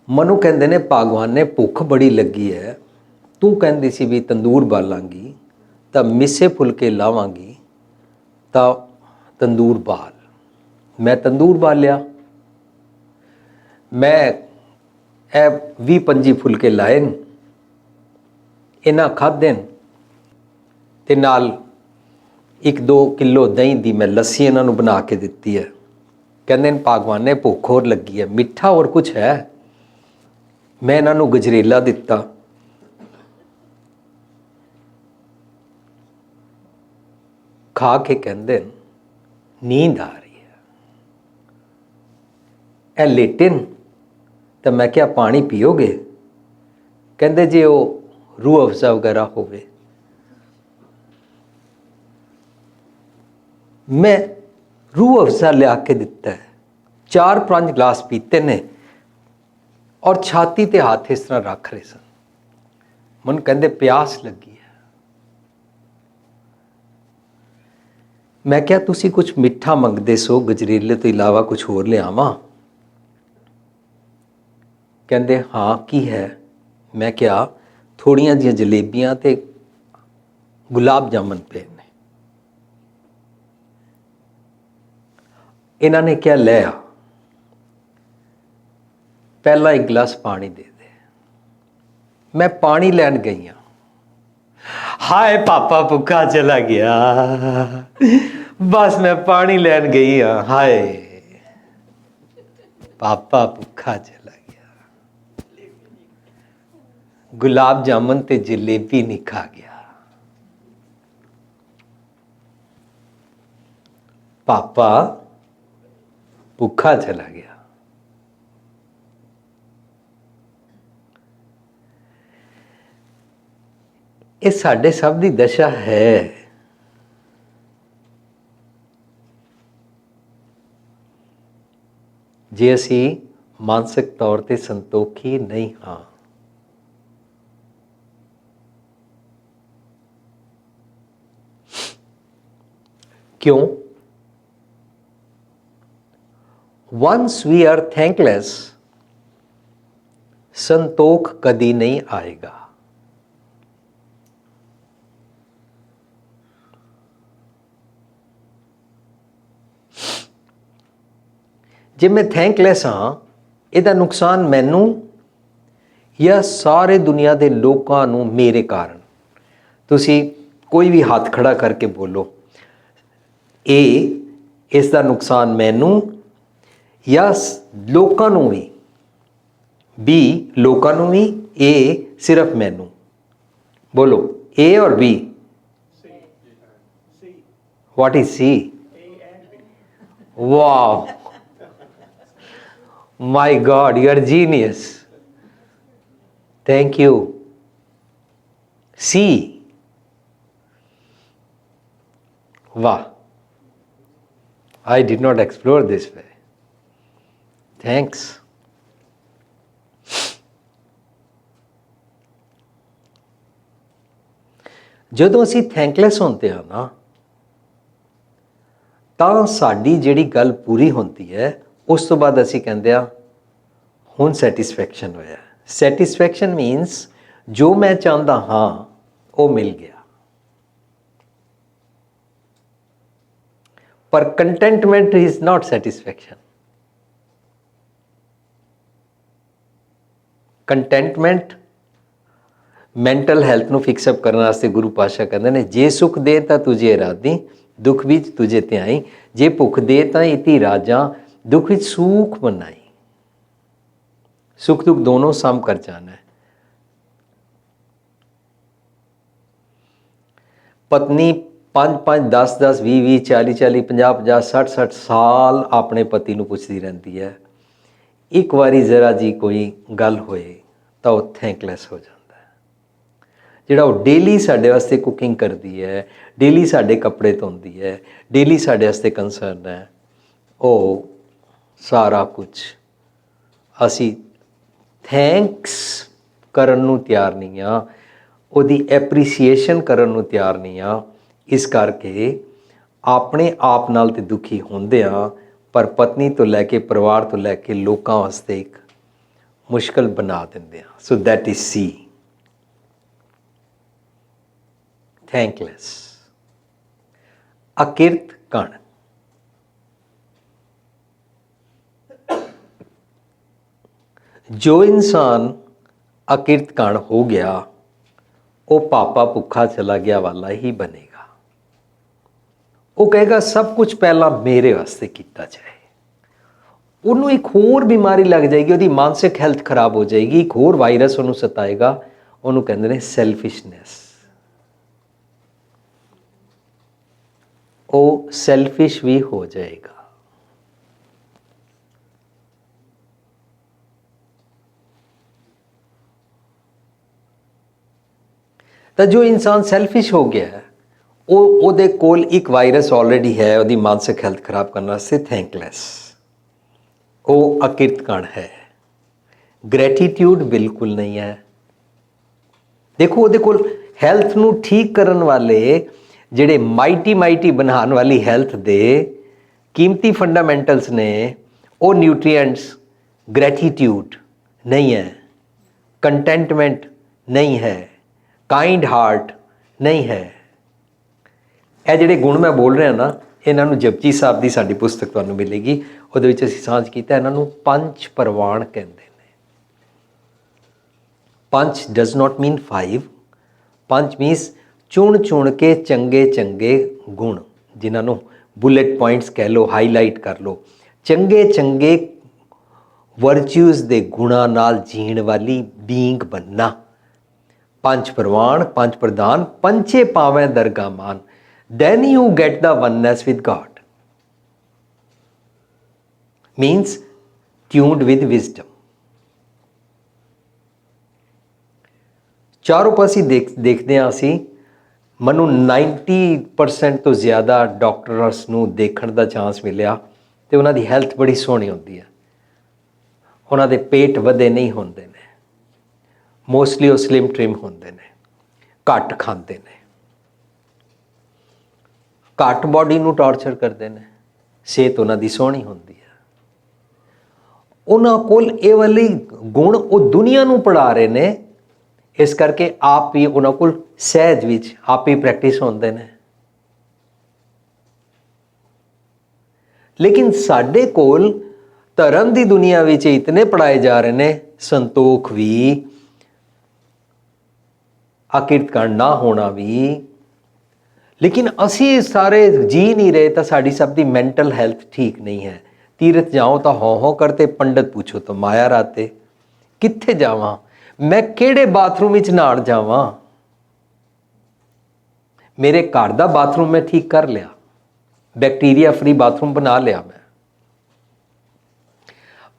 ਮੈਨੂੰ ਕਹਿੰਦੇ ਨੇ ਭਗਵਾਨ ਨੇ ਭੁੱਖ ਬੜੀ ਲੱਗੀ ਹੈ, ਤੂੰ ਕਹਿੰਦੀ ਸੀ ਵੀ ਤੰਦੂਰ ਬਾਲਾਂਗੀ ਤਾਂ ਮਿੱਸੇ ਫੁਲਕੇ ਲਾਵਾਂਗੀ, ਤਾਂ ਤੰਦੂਰ ਬਾਲ। ਮੈਂ ਤੰਦੂਰ ਬਾਲਿਆ, ਮੈਂ ਇਹ 20-25 ਫੁਲਕੇ ਲਾਏ ਨੇ, ਇਹਨਾਂ ਖਾਧੇ ਨੇ ਤੇ ਨਾਲ 1-2 ਕਿਲੋ ਦਹੀਂ ਦੀ ਮੈਂ ਲੱਸੀ ਇਹਨਾਂ ਨੂੰ ਬਣਾ ਕੇ ਦਿੱਤੀ ਹੈ। ਕਹਿੰਦੇ ਨੇ ਭਗਵਾਨ ਨੇ ਭੁੱਖ ਹੋਰ ਲੱਗੀ ਹੈ, ਮਿੱਠਾ ਹੋਰ ਕੁਝ ਹੈ? ਮੈਂ ਇਹਨਾਂ ਨੂੰ ਗਜਰੇਲਾ ਦਿੱਤਾ। ਖਾ ਕੇ ਕਹਿੰਦੇ ਨੀਂਦ ਆ ਰਹੀ ਹੈ। ਇਹ ਲੇਟੇ ਨੇ ਤਾਂ ਮੈਂ ਕਿਹਾ ਪਾਣੀ ਪੀਓਗੇ? ਕਹਿੰਦੇ ਜੇ ਉਹ ਰੂਹ ਅਫਜ਼ਾ ਵਗੈਰਾ ਹੋਵੇ। ਮੈਂ ਰੂਹ ਅਫਜ਼ਾ ਲਿਆ ਕੇ ਦਿੱਤਾ ਹੈ, 4-5 ਗਲਾਸ ਪੀਤੇ ਨੇ ਔਰ ਛਾਤੀ ਤੇ ਹੱਥ ਇਸ ਤਰ੍ਹਾਂ ਰੱਖ ਰਹੇ ਸਨ। ਮੈਨੂੰ ਕਹਿੰਦੇ ਪਿਆਸ ਲੱਗੀ ਹੈ। ਮੈਂ ਕਿਹਾ ਤੁਸੀਂ ਕੁਝ ਮਿੱਠਾ ਮੰਗਦੇ ਸੋ, ਗਜਰੇਲੇ ਤੋਂ ਇਲਾਵਾ ਕੁਝ ਹੋਰ ਲਿਆਵਾਂ? ਕਹਿੰਦੇ ਹਾਂ ਕੀ ਹੈ? ਮੈਂ ਕਿਹਾ ਥੋੜੀਆਂ ਜਿਹੀਆਂ ਜਲੇਬੀਆਂ ਤੇ ਗੁਲਾਬ ਜਾਮਨ ਪਏ ਨੇ। ਇਹਨਾਂ ਨੇ ਕਿਹਾ ਲੈ ਆ, ਪਹਿਲਾ 1 ਗਲਾਸ ਪਾਣੀ ਦੇ ਦੇ। ਮੈਂ ਪਾਣੀ ਲੈਣ ਗਈ ਹਾਂ, ਹਾਏ ਪਾਪਾ ਭੁੱਖਾ ਚਲਾ ਗਿਆ। ਬਸ ਮੈਂ ਪਾਣੀ ਲੈਣ ਗਈ ਹਾਂ, ਹਾਏ ਪਾਪਾ ਭੁੱਖਾ ਚਲਾ ਗਿਆ। ਗੁਲਾਬ ਜਾਮਨ ਤੇ ਜਲੇਬੀ ਨਹੀਂ ਖਾ ਗਿਆ। ਪਾਪਾ ਭੁੱਖਾ ਚਲਾ ਗਿਆ। ਇਹ ਸਾਡੇ ਸਭ ਦੀ ਦਸ਼ਾ ਹੈ। ਜੇ ਅਸੀਂ ਮਾਨਸਿਕ ਤੌਰ ਤੇ ਸੰਤੋਖੀ ਨਹੀਂ ਹਾਂ। ਕਿਉਂ? Once we are thankless, ਸੰਤੋਖ ਕਦੀ ਨਹੀਂ ਆਏਗਾ। ਜੇ ਮੈਂ ਥੈਂਕਲੈਸ ਹਾਂ, ਇਹਦਾ ਨੁਕਸਾਨ ਮੈਨੂੰ ਜਾਂ ਸਾਰੇ ਦੁਨੀਆ ਦੇ ਲੋਕਾਂ ਨੂੰ ਮੇਰੇ ਕਾਰਨ। ਤੁਸੀਂ ਕੋਈ ਵੀ ਹੱਥ ਖੜਾ ਕਰਕੇ ਬੋਲੋ, ਇਸ ਦਾ ਨੁਕਸਾਨ ਮੈਨੂੰ ਜਾਂ ਲੋਕਾਂ ਨੂੰ ਵੀ, ਲੋਕਾਂ ਨੂੰ ਵੀ, ਸਿਰਫ ਮੈਨੂੰ। ਬੋਲੋ A ਔਰ B। What is C? Wow. My God, you are genius. Thank you. C. Wow. I did not explore this way. Thanks. ਜਦੋਂ ਅਸੀਂ ਥੈਂਕਲੈਸ ਹੁੰਦੇ ਹਾਂ ਨਾ, ਤਾਂ ਸਾਡੀ ਜਿਹੜੀ ਗੱਲ ਪੂਰੀ ਹੁੰਦੀ ਹੈ, ਉਸ ਤੋਂ ਬਾਅਦ ਅਸੀਂ ਕਹਿੰਦੇ ਆ ਹੁਣ ਸੈਟਿਸਫੈਕਸ਼ਨ ਹੋਇਆ। ਸੈਟਿਸਫੈਕਸ਼ਨ ਮੀਨਸ ਜੋ ਮੈਂ ਚਾਹੁੰਦਾ ਹਾਂ ਉਹ ਮਿਲ ਗਿਆ। ਪਰ contentment is not satisfaction. Contentment mental health ਨੂੰ ਫਿਕਸ ਅਪ ਕਰਨ ਵਾਸਤੇ ਗੁਰੂ ਪਾਤਸ਼ਾਹ ਕਹਿੰਦੇ ਨੇ, ਜੇ ਸੁਖ ਦੇ ਤਾਂ ਤੁਝੇ ਰਾਧੀ, ਦੁੱਖ ਵਿੱਚ ਤੁਝੇ ਧਿਆਈ, ਜੇ ਭੁੱਖ ਦੇ ਤਾਂ ਇਤੀ ਰਾਜਾਂ, ਦੁੱਖ ਵਿੱਚ ਸੁਖ ਮਨਾਈ। सुख दुख दोनों सम कर जाना है। पत्नी 5-5 10-10 20-20 40-40 50-50 60-60 साल अपने पति ਨੂੰ ਪੁੱਛਦੀ ਰਹਿੰਦੀ ਹੈ। ਇੱਕ ਵਾਰੀ ਜ਼ਰਾ ਜੀ ਕੋਈ ਗੱਲ ਹੋਏ ਤਾਂ ਉਹ ਥੈਂਕਲੈਸ ਹੋ ਜਾਂਦਾ ਹੈ। ਜਿਹੜਾ ਉਹ ਡੇਲੀ ਸਾਡੇ ਵਾਸਤੇ ਕੁਕਿੰਗ ਕਰਦੀ ਹੈ, ਡੇਲੀ ਸਾਡੇ ਕੱਪੜੇ ਧੋਂਦੀ ਹੈ, ਡੇਲੀ ਸਾਡੇ ਵਾਸਤੇ ਕੰਸਰਨ ਹੈ, ਉਹ ਸਾਰਾ ਕੁਝ ਅਸੀਂ ਥੈਂਕਸ ਕਰਨ ਨੂੰ ਤਿਆਰ ਨਹੀਂ ਹਾਂ, ਉਹਦੀ ਐਪਰੀਸੀਏਸ਼ਨ ਕਰਨ ਨੂੰ ਤਿਆਰ ਨਹੀਂ ਹਾਂ। ਇਸ ਕਰਕੇ ਆਪਣੇ ਆਪ ਨਾਲ ਤੇ ਦੁਖੀ ਹੁੰਦੇ ਹਾਂ, ਪਰ ਪਤਨੀ ਤੋਂ ਲੈ ਕੇ ਪਰਿਵਾਰ ਤੋਂ ਲੈ ਕੇ ਲੋਕਾਂ ਵਾਸਤੇ ਇੱਕ ਮੁਸ਼ਕਲ ਬਣਾ ਦਿੰਦੇ ਹਾਂ। ਸੋ ਦੈਟ ਇਜ਼ ਸੀ, ਥੈਂਕਲੈਸ। ਅਕਿਰਤ ਕਣ। ਜੋ ਇਨਸਾਨ ਅਕਿਰਤ ਕਣ ਹੋ ਗਿਆ ਉਹ ਪਾਪਾ ਭੁੱਖਾ ਚਲਾ ਗਿਆ ਵਾਲਾ ਹੀ ਬਣੇਗਾ। ਉਹ ਕਹੇਗਾ ਸਭ ਕੁਝ ਪਹਿਲਾਂ ਮੇਰੇ ਵਾਸਤੇ ਕੀਤਾ ਜਾਏ। ਉਹਨੂੰ ਇੱਕ ਹੋਰ ਬਿਮਾਰੀ ਲੱਗ ਜਾਏਗੀ, ਉਹਦੀ ਮਾਨਸਿਕ ਹੈਲਥ ਖਰਾਬ ਹੋ ਜਾਏਗੀ, ਇੱਕ ਹੋਰ ਵਾਇਰਸ ਉਹਨੂੰ ਸਤਾਏਗਾ, ਉਹਨੂੰ ਕਹਿੰਦੇ ਨੇ ਸੈਲਫਿਸ਼ਨੈਸ। ਉਹ ਸੈਲਫਿਸ਼ ਵੀ ਹੋ ਜਾਏਗਾ। ਤਾਂ ਜੋ ਇਨਸਾਨ ਸੈਲਫਿਸ਼ ਹੋ ਗਿਆ ਹੈ, ਉਹਦੇ ਕੋਲ ਇੱਕ ਵਾਇਰਸ ਆਲਰੇਡੀ ਹੈ ਉਹਦੀ ਮਾਨਸਿਕ ਹੈਲਥ ਖਰਾਬ ਕਰਨ ਵਾਸਤੇ, ਥੈਂਕਲੈਸ। ਉਹ ਅਕਿਰਤ ਕਣ ਹੈ। ਗ੍ਰੈਟੀਟਿਊਡ ਬਿਲਕੁਲ ਨਹੀਂ ਹੈ। ਦੇਖੋ ਉਹਦੇ ਕੋਲ ਹੈਲਥ ਨੂੰ ਠੀਕ ਕਰਨ ਵਾਲੇ ਜਿਹੜੇ ਮਾਈਟੀ ਬਣਾਉਣ ਵਾਲੀ ਹੈਲਥ ਦੇ ਕੀਮਤੀ ਫੰਡਾਮੈਂਟਲਸ ਨੇ, ਉਹ ਨਿਊਟ੍ਰੀਐਂਟਸ ਗ੍ਰੈਟੀਟਿਊਡ ਨਹੀਂ ਹੈ, ਕੰਟੈਂਟਮੈਂਟ ਨਹੀਂ ਹੈ, ਕਾइंड ਹਾਰਟ ਨਹੀਂ ਹੈ। ਇਹ ਜਿਹੜੇ ਗੁਣ ਮੈਂ ਬੋਲ ਰਿਹਾ ਨਾ, ਇਹਨਾਂ ਨੂੰ ਜਪਜੀ ਸਾਹਿਬ ਦੀ ਸਾਡੀ ਪੁਸਤਕ ਤੁਹਾਨੂੰ ਮਿਲੇਗੀ, ਉਹਦੇ ਵਿੱਚ ਅਸੀਂ ਸਾਂਝ ਕੀਤਾ, ਇਹਨਾਂ ਨੂੰ ਪੰਜ ਪ੍ਰਵਾਨ ਕਹਿੰਦੇ ਨੇ। ਪੰਜ ਡਜ਼ ਨਾਟ ਮੀਨ 5, ਪੰਜ ਮੀਨਸ ਚੁਣ ਕੇ ਚੰਗੇ ਗੁਣ, ਜਿਨ੍ਹਾਂ ਨੂੰ ਬੁਲੇਟ ਪੁਆਇੰਟਸ ਕਹਿ ਲਓ, ਹਾਈਲਾਈਟ ਕਰ ਲਓ। ਚੰਗੇ ਵਰਚੂਜ਼ ਦੇ ਗੁਣਾਂ ਨਾਲ ਜੀਣ ਵਾਲੀ ਬੀਇੰਗ ਬਣਨਾ। ਪੰਜ ਪ੍ਰਵਾਨ, ਪੰਜ ਪ੍ਰਦਾਨ, ਪੰਚੇ ਪਾਵੇਂ ਦਰਗਾਹ ਮਾਨ, then you get the oneness with God. Means tuned with wisdom. ਚਾਰੋਂ ਪਾਸੇ ਦੇਖਦੇ ਹਾਂ ਅਸੀਂ। ਮੈਨੂੰ 90% ਤੋਂ ਜ਼ਿਆਦਾ ਡਾਕਟਰਸ ਨੂੰ ਦੇਖਣ ਦਾ ਚਾਂਸ ਮਿਲਿਆ ਅਤੇ ਉਹਨਾਂ ਦੀ ਹੈਲਥ ਬੜੀ ਸੋਹਣੀ ਹੁੰਦੀ ਹੈ। ਉਹਨਾਂ ਦੇ ਪੇਟ ਵਧੇ ਨਹੀਂ ਹੁੰਦੇ ਨੇ, ਮੋਸਟਲੀ ਉਹ ਸਲਿਮ ਟ੍ਰਿਮ ਹੁੰਦੇ ਨੇ, ਘੱਟ ਖਾਂਦੇ ਨੇ, ਘੱਟ ਬਾਡੀ ਨੂੰ ਟਾਰਚਰ ਕਰਦੇ ਨੇ, ਸਿਹਤ ਉਹਨਾਂ ਦੀ ਸੋਹਣੀ ਹੁੰਦੀ ਹੈ। ਉਹਨਾਂ ਕੋਲ ਇਹ ਵਾਲੀ ਗੁਣ ਉਹ ਦੁਨੀਆ ਨੂੰ ਪੜ੍ਹਾ ਰਹੇ ਨੇ, ਇਸ ਕਰਕੇ ਆਪ ਵੀ ਉਹਨਾਂ ਕੋਲ ਸਹਿਜ ਵਿੱਚ ਆਪ ਹੀ ਪ੍ਰੈਕਟਿਸ ਹੁੰਦੇ ਨੇ। ਲੇਕਿਨ ਸਾਡੇ ਕੋਲ ਧਰਮ ਦੀ ਦੁਨੀਆ ਵਿੱਚ ਇਤਨੇ ਪੜ੍ਹਾਏ ਜਾ ਰਹੇ ਨੇ, ਸੰਤੋਖ ਵੀ, ਅਕਿਰਤ ਕਣ ਨਾ ਹੋਣਾ ਵੀ, ਲੇਕਿਨ ਅਸੀਂ ਸਾਰੇ ਜੀ ਨਹੀਂ ਰਹੇ ਤਾਂ ਸਾਡੀ ਸਭ ਦੀ ਮੈਂਟਲ ਹੈਲਥ ਠੀਕ ਨਹੀਂ ਹੈ। ਤੀਰਥ ਜਾਓ ਤਾਂ ਹੋ ਕਰਤੇ, ਪੰਡਤ ਪੁੱਛੋ ਤਾਂ ਮਾਇਆ ਰਾਤੇ। ਕਿੱਥੇ ਜਾਵਾਂ ਮੈਂ, ਕਿਹੜੇ ਬਾਥਰੂਮ ਵਿੱਚ ਨਹਾਣ ਜਾਵਾਂ? ਮੇਰੇ ਘਰ ਦਾ ਬਾਥਰੂਮ ਮੈਂ ਠੀਕ ਕਰ ਲਿਆ, ਬੈਕਟੀਰੀਆ ਫਰੀ ਬਾਥਰੂਮ ਬਣਾ ਲਿਆ ਮੈਂ,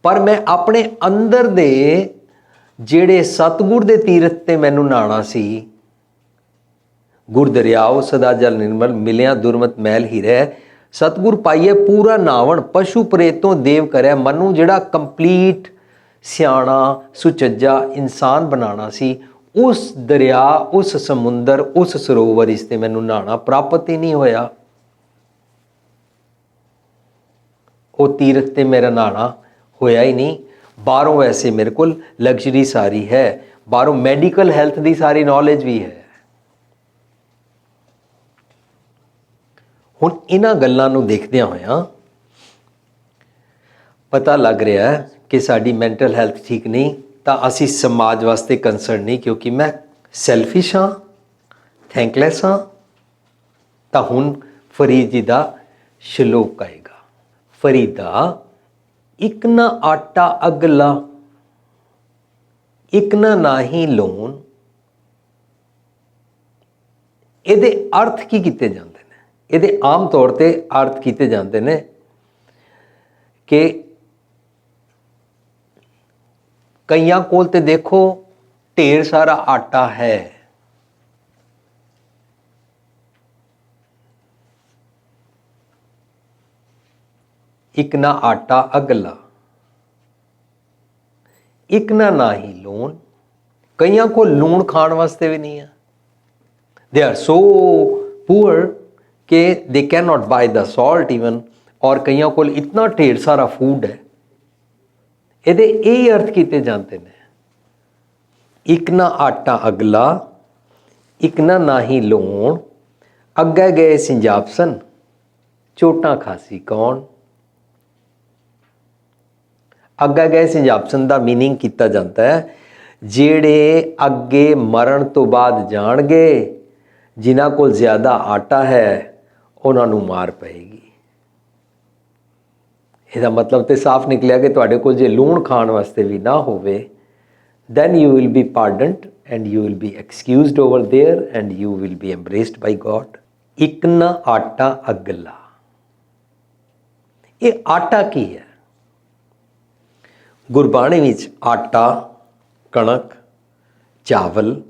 ਪਰ ਮੈਂ ਆਪਣੇ ਅੰਦਰ ਦੇ ਜਿਹੜੇ ਸਤਿਗੁਰ ਦੇ ਤੀਰਥ ਤੇ ਮੈਨੂੰ ਨਹਾਣਾ ਸੀ, ਗੁਰ ਦਰਿਆਓ ਸਦਾ ਜਲ ਨਿਰਮਲ, ਮਿਲਿਆ ਦੁਰਮਤ ਮੈਲ ਹੀ ਰਹਿ, ਸਤਿਗੁਰ ਪਾਈਏ ਪੂਰਾ ਨਾਵਣ, ਪਸ਼ੂ ਪ੍ਰੇਤੋਂ ਦੇਵ ਕਰਿਆ। ਮੈਨੂੰ ਜਿਹੜਾ ਕੰਪਲੀਟ ਸਿਆਣਾ ਸੁਚੱਜਾ ਇਨਸਾਨ ਬਣਾਉਣਾ ਸੀ, ਉਸ ਦਰਿਆ, ਉਸ ਸਮੁੰਦਰ, ਉਸ ਸਰੋਵਰ ਇਸ 'ਤੇ ਮੈਨੂੰ ਨਹਾਉਣਾ ਪ੍ਰਾਪਤ ਹੀ ਨਹੀਂ ਹੋਇਆ। ਉਹ ਤੀਰਥ 'ਤੇ ਮੇਰਾ ਨਹਾਉਣਾ ਹੋਇਆ ਹੀ ਨਹੀਂ। ਬਾਹਰੋਂ ਵੈਸੇ ਮੇਰੇ ਕੋਲ ਲਗਜ਼ਰੀ ਸਾਰੀ ਹੈ, ਬਾਹਰੋਂ ਮੈਡੀਕਲ ਹੈਲਥ ਦੀ ਸਾਰੀ ਨੌਲੇਜ ਵੀ ਹੈ। ਹੁਣ ਇਹਨਾਂ ਗੱਲਾਂ ਨੂੰ ਦੇਖਦਿਆਂ ਹੋਇਆਂ ਪਤਾ ਲੱਗ ਰਿਹਾ ਕਿ ਸਾਡੀ ਮੈਂਟਲ ਹੈਲਥ ਠੀਕ ਨਹੀਂ, ਤਾਂ ਅਸੀਂ ਸਮਾਜ ਵਾਸਤੇ ਕੰਸਰਨ ਨਹੀਂ, ਕਿਉਂਕਿ ਮੈਂ ਸੈਲਫਿਸ਼ ਹਾਂ, ਥੈਂਕਲੈਸ ਹਾਂ। ਤਾਂ ਹੁਣ ਫਰੀਦ ਜੀ ਦਾ ਸ਼ਲੋਕ ਆਏਗਾ। ਫਰੀਦਾ ਇੱਕ ਨਾ ਆਟਾ ਅਗਲਾ, ਇੱਕ ਨਾ ਨਾਹੀ ਲੋਨ, ਇਹਦੇ ਅਰਥ ਕੀ ਕੀਤੇ ਜਾਂਦੇ ਨੇ? ਇਹਦੇ ਆਮ ਤੌਰ ਤੇ ਅਰਥ ਕੀਤੇ ਜਾਂਦੇ ਨੇ ਕਿ ਕਈਆਂ ਕੋਲ ਤੇ ਦੇਖੋ ਢੇਰ ਸਾਰਾ ਆਟਾ ਹੈ, ਇੱਕ ਨਾ ਆਟਾ ਅਗਲਾ, ਇੱਕ ਨਾ ਹੀ ਲੂਣ। ਕਈਆਂ ਕੋਲ ਲੂਣ ਖਾਣ ਵਾਸਤੇ ਵੀ ਨਹੀਂ ਹੈ। ਦੇ ਆਰ ਸੋ ਪੂਅਰ ਕਿ ਦੇ can not by the salt even. और कईयों को इतना ढेर सारा फूड है। ਇਹਦੇ ਇਹ ਅਰਥ ਕੀਤੇ ਜਾਂਦੇ ਨੇ, ਇੱਕ ਨਾ ਆਟਾ ਅਗਲਾ, ਇੱਕ ਨਾ ਹੀ ਲੂਣ, ਅੱਗੇ ਗਏ ਸਿੰਜਾਬਸਨ, ਚੋਟਾਂ ਖਾਸੀ ਕੌਣ। ਅੱਗੇ ਗਏ ਸਿੰਜਾਬਸਨ ਦਾ ਮੀਨਿੰਗ ਕੀਤਾ ਜਾਂਦਾ ਹੈ ਜਿਹੜੇ ਅੱਗੇ ਮਰਨ ਤੋਂ ਬਾਅਦ ਜਾਣਗੇ, ਜਿਨ੍ਹਾਂ ਕੋਲ ਜ਼ਿਆਦਾ ਆਟਾ ਹੈ ਉਹਨਾਂ ਨੂੰ ਮਾਰ ਪਏਗੀ। ਇਹਦਾ ਮਤਲਬ ਤੇ ਸਾਫ਼ ਨਿਕਲਿਆ ਕਿ ਤੁਹਾਡੇ ਕੋਲ ਜੇ ਲੂਣ ਖਾਣ ਵਾਸਤੇ ਵੀ ਨਾ ਹੋਵੇ, then you will be pardoned and you will be excused over there and you will be embraced by God। ਇੱਕ ਨਾ ਆਟਾ ਅਗਲਾ, ਇਹ ਆਟਾ ਕੀ ਹੈ? ਗੁਰਬਾਣੀ ਵਿੱਚ ਆਟਾ, ਕਣਕ, ਚਾਵਲ,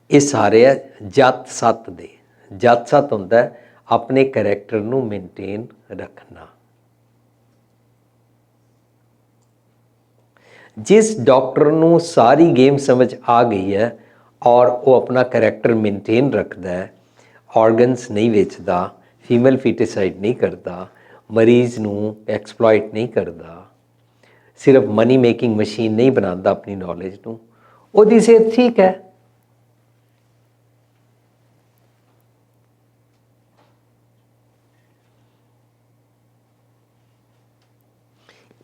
ਇਹ ਸਾਰੇ ਜਤ ਸੱਤ ਦੇ। ਜਤ ਸੱਤ ਹੁੰਦਾ ਹੈ ਆਪਣੇ ਕਰੈਕਟਰ ਨੂੰ ਮੇਨਟੇਨ ਰੱਖਣਾ। ਜਿਸ ਡਾਕਟਰ ਨੂੰ ਸਾਰੀ ਗੇਮ ਸਮਝ ਆ ਗਈ ਹੈ ਔਰ ਉਹ ਆਪਣਾ ਕਰੈਕਟਰ ਮੇਨਟੇਨ ਰੱਖਦਾ ਹੈ, ਆਰਗਨਸ ਨਹੀਂ ਵੇਚਦਾ, ਫੀਮੇਲ ਫੀਟੀਸਾਈਡ ਨਹੀਂ ਕਰਦਾ, ਮਰੀਜ਼ ਨੂੰ ਐਕਸਪਲੋਇਟ ਨਹੀਂ ਕਰਦਾ, ਸਿਰਫ ਮਨੀ ਮੇਕਿੰਗ ਮਸ਼ੀਨ ਨਹੀਂ ਬਣਾਉਂਦਾ ਆਪਣੀ ਨੌਲੇਜ ਨੂੰ, ਉਹਦੀ ਸਿਹਤ ਠੀਕ ਹੈ।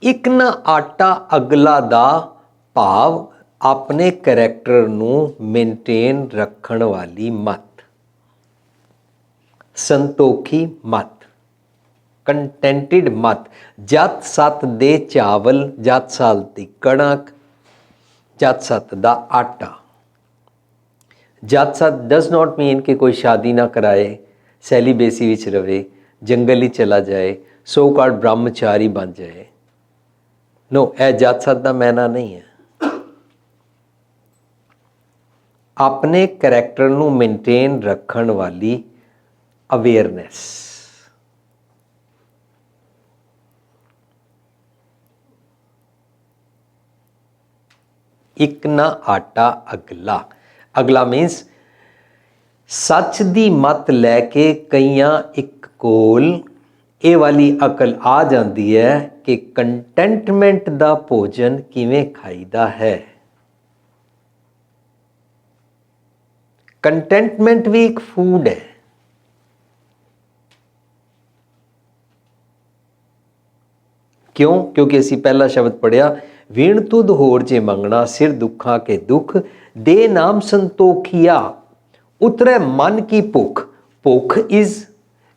ਇੱਕ ਨਾ ਆਟਾ ਅਗਲਾ ਦਾ ਭਾਵ ਆਪਣੇ ਕਰੈਕਟਰ ਨੂੰ ਮੇਨਟੇਨ ਰੱਖਣ ਵਾਲੀ ਮੱਤ, ਸੰਤੋਖੀ ਮੱਤ, ਕੰਟੈਂਟਿਡ ਮੱਤ। ਜਤ ਸੱਤ ਦੇ ਚਾਵਲ, ਜਤ ਸੱਤ ਦੀ ਕਣਕ, ਜਤ ਸੱਤ ਦਾ ਆਟਾ। ਜਤ ਸੱਤ ਡਜ਼ ਨੋਟ ਮੀਨ ਕਿ ਕੋਈ ਸ਼ਾਦੀ ਨਾ ਕਰਾਏ, ਸੈਲੀਬੇਸੀ ਵਿੱਚ ਰਵੇ, ਜੰਗਲ ਹੀ ਚਲਾ ਜਾਏ, ਸੋ ਕਾਲਡ ਬ੍ਰਹਮਚਾਰੀ ਬਣ ਜਾਏ। नो, ਇਹ ਜਤ ਸੱਤ ਦਾ ਮੈਨਾ ਨਹੀਂ ਹੈ। ਆਪਣੇ ਕਰੈਕਟਰ ਨੂੰ ਮੇਨਟੇਨ ਰੱਖਣ ਵਾਲੀ ਅਵੇਅਰਨੈਸ। ਇੱਕ ਨਾ ਆਟਾ ਅਗਲਾ। ਅਗਲਾ ਮੀਨਸ ਸੱਚ ਦੀ ਮੱਤ ਲੈ ਕੇ ਕਈਆਂ ਇੱਕ ਕੋਲ ਇਹ ਵਾਲੀ ਅਕਲ ਆ ਜਾਂਦੀ ਹੈ ਕਿ ਕੰਟੈਂਟਮੈਂਟ ਦਾ ਭੋਜਨ ਕਿਵੇਂ ਖਾਈਦਾ ਹੈ। ਕੰਟੈਂਟਮੈਂਟ ਵੀ ਇੱਕ ਫੂਡ ਹੈ। ਕਿਉਂ? ਕਿਉਂਕਿ ਅਸੀਂ ਪਹਿਲਾ ਸ਼ਬਦ ਪੜਿਆ, ਵੀਣ ਤੁਧ ਹੋਰ ਜੇ ਮੰਗਣਾ, ਸਿਰ ਦੁੱਖਾਂ ਕੇ ਦੁੱਖ, ਦੇ ਨਾਮ ਸੰਤੋਖੀਆ, ਉਤਰੇ ਮਨ ਕੀ ਭੁੱਖ। ਭੁੱਖ is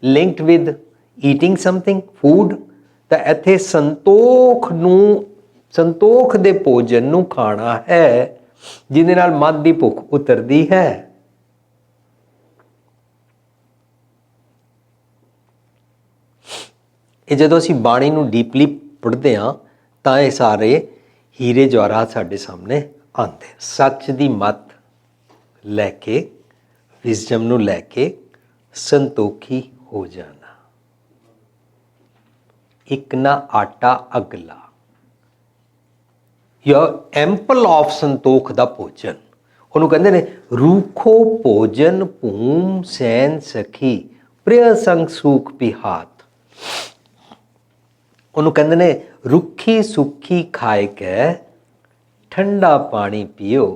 linked with eating something, food. ਤਾਂ ਇੱਥੇ ਸੰਤੋਖ ਨੂੰ, ਸੰਤੋਖ ਦੇ ਭੋਜਨ ਨੂੰ ਖਾਣਾ ਹੈ ਜਿਹਦੇ ਨਾਲ ਮਨ ਦੀ ਭੁੱਖ ਉਤਰਦੀ ਹੈ। ਇਹ ਜਦੋਂ ਅਸੀਂ ਬਾਣੀ ਨੂੰ ਡੀਪਲੀ ਪੜ੍ਹਦੇ ਹਾਂ ਤਾਂ ਇਹ ਸਾਰੇ ਹੀਰੇ ਜਵਾਹਰਾਤ ਸਾਡੇ ਸਾਹਮਣੇ ਆਉਂਦੇ। ਸੱਚ ਦੀ ਮੱਤ ਲੈ ਕੇ, ਵਿਜ਼ਡਮ ਨੂੰ ਲੈ ਕੇ ਸੰਤੋਖੀ ਹੋ ਜਾਣਾ। ਇੱਕ ਨਾ ਆਟਾ ਅਗਲਾ, ਯਾ ਐਂਪਲ ਆਫ ਸੰਤੋਖ ਦਾ ਭੋਜਨ। ਉਹਨੂੰ ਕਹਿੰਦੇ ਨੇ ਰੂਖੋ ਭੋਜਨ ਭੂਮ ਸੈਨ ਸਖੀ, ਪ੍ਰਿਯ ਸੰਗ ਸੂਖ ਪਿਹਾਤ। ਉਹਨੂੰ ਕਹਿੰਦੇ ਨੇ ਰੁੱਖੀ ਸੁੱਖੀ ਖਾਏ ਕੇ ਠੰਡਾ ਪਾਣੀ ਪੀਓ,